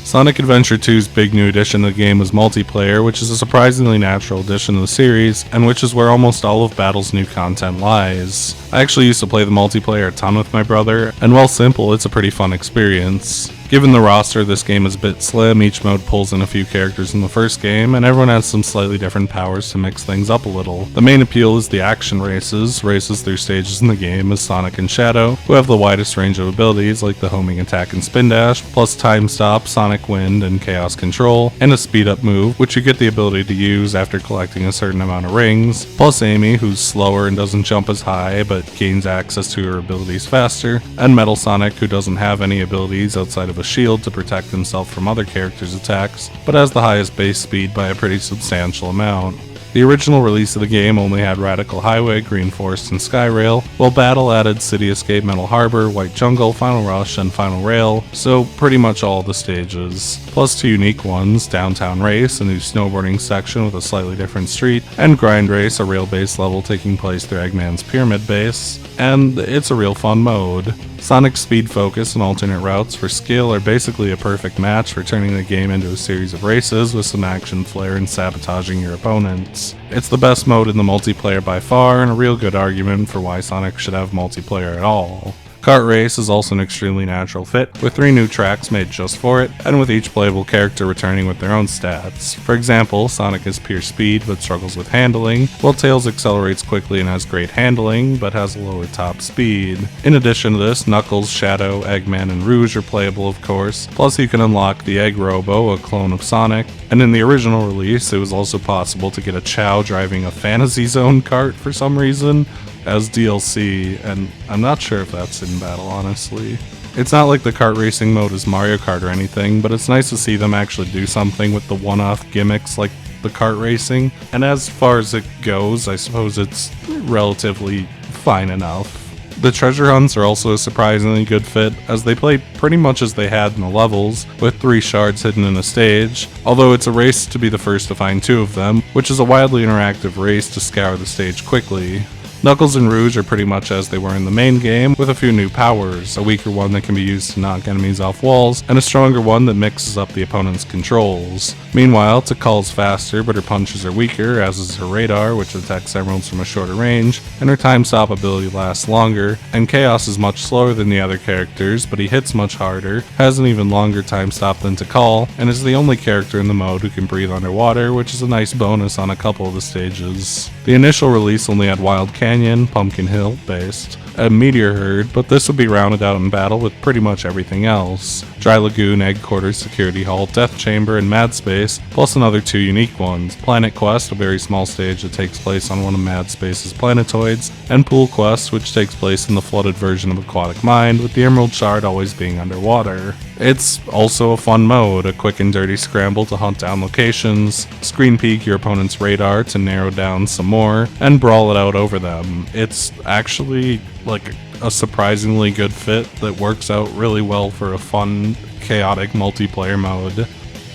Sonic Adventure 2's big new addition to the game was multiplayer, which is a surprisingly natural addition to the series, and which is where almost all of Battle's new content lies. I actually used to play the multiplayer a ton with my brother, and while simple, it's a pretty fun experience. Given the roster, this game is a bit slim, each mode pulls in a few characters in the first game, and everyone has some slightly different powers to mix things up a little. The main appeal is the action races through stages in the game as Sonic and Shadow, who have the widest range of abilities like the homing attack and spin dash, plus time stop, Sonic Wind, and chaos control, and a speed up move, which you get the ability to use after collecting a certain amount of rings, plus Amy, who's slower and doesn't jump as high, but gains access to her abilities faster, and Metal Sonic, who doesn't have any abilities outside of a shield to protect himself from other characters' attacks, but has the highest base speed by a pretty substantial amount. The original release of the game only had Radical Highway, Green Forest, and Skyrail, while Battle added City Escape, Metal Harbor, White Jungle, Final Rush, and Final Rail, so pretty much all the stages. Plus 2 unique ones, Downtown Race, a new snowboarding section with a slightly different street, and Grind Race, a rail-based level taking place through Eggman's Pyramid Base, and it's a real fun mode. Sonic's speed focus and alternate routes for skill are basically a perfect match for turning the game into a series of races with some action flair and sabotaging your opponents. It's the best mode in the multiplayer by far, and a real good argument for why Sonic should have multiplayer at all. Kart Race is also an extremely natural fit, with 3 new tracks made just for it, and with each playable character returning with their own stats. For example, Sonic has pure speed but struggles with handling, while Tails accelerates quickly and has great handling, but has a lower top speed. In addition to this, Knuckles, Shadow, Eggman, and Rouge are playable of course, plus you can unlock the Egg Robo, a clone of Sonic, and in the original release it was also possible to get a Chao driving a Fantasy Zone kart for some reason, as DLC, and I'm not sure if that's in Battle, honestly. It's not like the kart racing mode is Mario Kart or anything, but it's nice to see them actually do something with the one-off gimmicks like the kart racing, and as far as it goes, I suppose it's relatively fine enough. The treasure hunts are also a surprisingly good fit, as they play pretty much as they had in the levels, with 3 shards hidden in a stage, although it's a race to be the first to find 2 of them, which is a wildly interactive race to scour the stage quickly. Knuckles and Rouge are pretty much as they were in the main game, with a few new powers, a weaker one that can be used to knock enemies off walls, and a stronger one that mixes up the opponent's controls. Meanwhile, Tikal's faster, but her punches are weaker, as is her radar, which attacks emeralds from a shorter range, and her time stop ability lasts longer, and Chaos is much slower than the other characters, but he hits much harder, has an even longer time stop than Tikal, and is the only character in the mode who can breathe underwater, which is a nice bonus on a couple of the stages. The initial release only had Wild Canyon, Pumpkin Hill based, a Meteor Herd, but this would be rounded out in battle with pretty much everything else. Dry Lagoon, Egg Quarters, Security Hall, Death Chamber, and Mad Space, plus another 2 unique ones. Planet Quest, a very small stage that takes place on one of Mad Space's planetoids, and Pool Quest, which takes place in the flooded version of Aquatic Mind, with the Emerald Shard always being underwater. It's also a fun mode, a quick and dirty scramble to hunt down locations, screen peek your opponent's radar to narrow down some more, and brawl it out over them. It's actually like a surprisingly good fit that works out really well for a fun, chaotic multiplayer mode.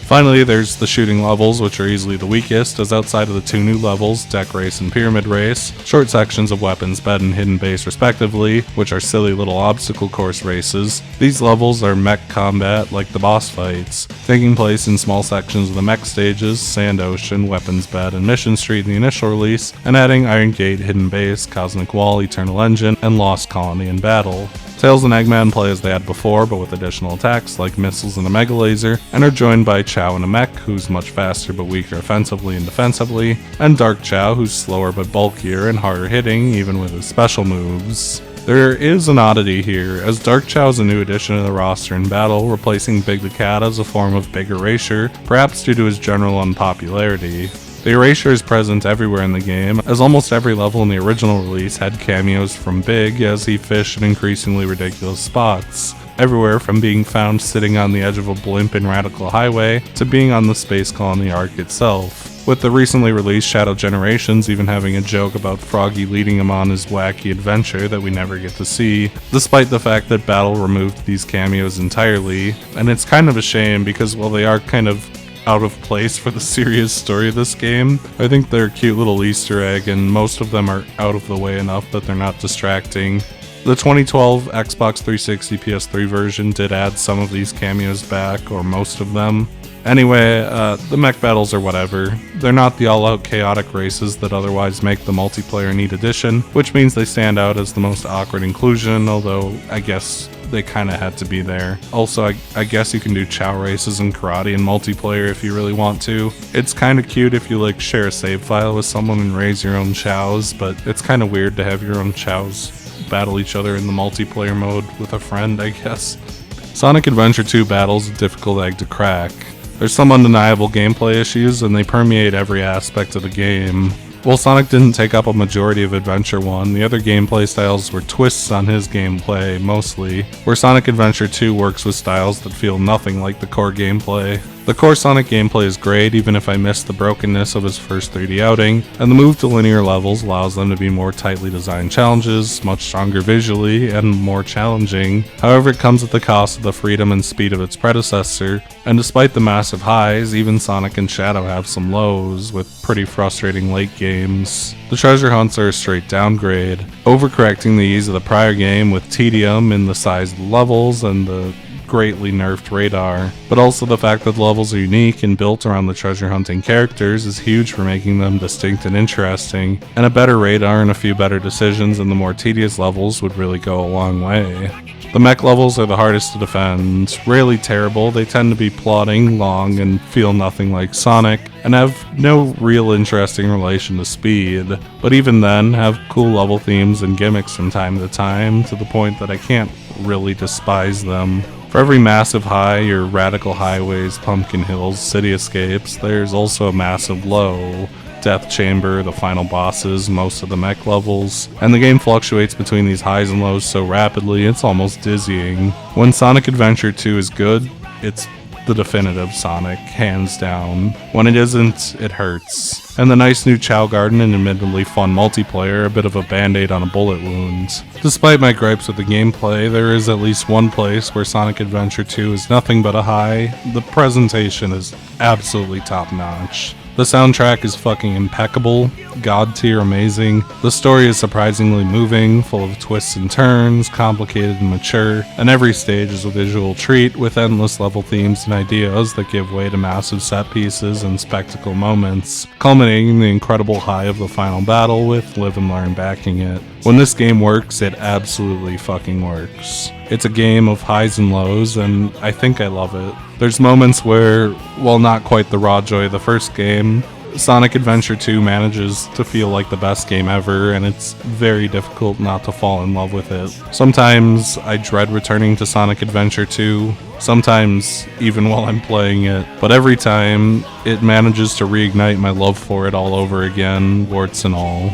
Finally, there's the shooting levels, which are easily the weakest, as outside of the 2 new levels, Deck Race and Pyramid Race, short sections of Weapons Bed and Hidden Base respectively, which are silly little obstacle course races, these levels are mech combat like the boss fights, taking place in small sections of the mech stages, Sand Ocean, Weapons Bed, and Mission Street in the initial release, and adding Iron Gate, Hidden Base, Cosmic Wall, Eternal Engine, and Lost Colony in battle. Tails and Eggman play as they had before, but with additional attacks like missiles and a Mega Laser, and are joined by Chao and a mech, who's much faster but weaker offensively and defensively, and Dark Chao, who's slower but bulkier and harder hitting, even with his special moves. There is an oddity here, as Dark Chao is a new addition to the roster in battle, replacing Big the Cat as a form of Big Erasure, perhaps due to his general unpopularity. The Erasure is present everywhere in the game, as almost every level in the original release had cameos from Big as he fished in increasingly ridiculous spots. Everywhere from being found sitting on the edge of a blimp in Radical Highway, to being on the Space Colony arc itself. With the recently released Shadow Generations even having a joke about Froggy leading him on his wacky adventure that we never get to see, despite the fact that Battle removed these cameos entirely, and it's kind of a shame because while they are kind of out of place for the serious story of this game, I think they're a cute little Easter egg, and most of them are out of the way enough that they're not distracting. The 2012 Xbox 360 PS3 version did add some of these cameos back, or most of them. Anyway, the mech battles are whatever. They're not the all-out chaotic races that otherwise make the multiplayer neat addition, which means they stand out as the most awkward inclusion, although I guess they kinda had to be there. Also, I guess you can do Chao races and karate in multiplayer if you really want to. It's kinda cute if you like share a save file with someone and raise your own Chaos, but it's kinda weird to have your own Chaos battle each other in the multiplayer mode with a friend, I guess. Sonic Adventure 2 battles a difficult egg to crack. There's some undeniable gameplay issues, and they permeate every aspect of the game. While Sonic didn't take up a majority of Adventure 1, the other gameplay styles were twists on his gameplay, mostly, where Sonic Adventure 2 works with styles that feel nothing like the core gameplay. The core Sonic gameplay is great, even if I miss the brokenness of his first 3D outing, and the move to linear levels allows them to be more tightly designed challenges, much stronger visually, and more challenging. However, it comes at the cost of the freedom and speed of its predecessor, and despite the massive highs, even Sonic and Shadow have some lows, with pretty frustrating late games. The treasure hunts are a straight downgrade, overcorrecting the ease of the prior game with tedium in the size of the levels and the greatly nerfed radar, but also the fact that the levels are unique and built around the treasure hunting characters is huge for making them distinct and interesting, and a better radar and a few better decisions in the more tedious levels would really go a long way. The mech levels are the hardest to defend. Rarely terrible, they tend to be plodding, long, and feel nothing like Sonic, and have no real interesting relation to speed, but even then have cool level themes and gimmicks from time to time, to the point that I can't really despise them. For every massive high, your Radical Highways, Pumpkin Hills, City Escapes, there's also a massive low. Death Chamber, the final bosses, most of the mech levels, and the game fluctuates between these highs and lows so rapidly it's almost dizzying. When Sonic Adventure 2 is good, it's the definitive Sonic, hands down. When it isn't, it hurts. And the nice new Chao Garden and admittedly fun multiplayer, a bit of a band-aid on a bullet wound. Despite my gripes with the gameplay, there is at least one place where Sonic Adventure 2 is nothing but a high. The presentation is absolutely top-notch. The soundtrack is fucking impeccable, god tier amazing. The story is surprisingly moving, full of twists and turns, complicated and mature, and every stage is a visual treat with endless level themes and ideas that give way to massive set pieces and spectacle moments, culminating in the incredible high of the final battle with Live and Learn backing it. When this game works, it absolutely fucking works. It's a game of highs and lows, and I think I love it. There's moments where, while not quite the raw joy of the first game, Sonic Adventure 2 manages to feel like the best game ever, and it's very difficult not to fall in love with it. Sometimes I dread returning to Sonic Adventure 2, sometimes even while I'm playing it, but every time it manages to reignite my love for it all over again, warts and all.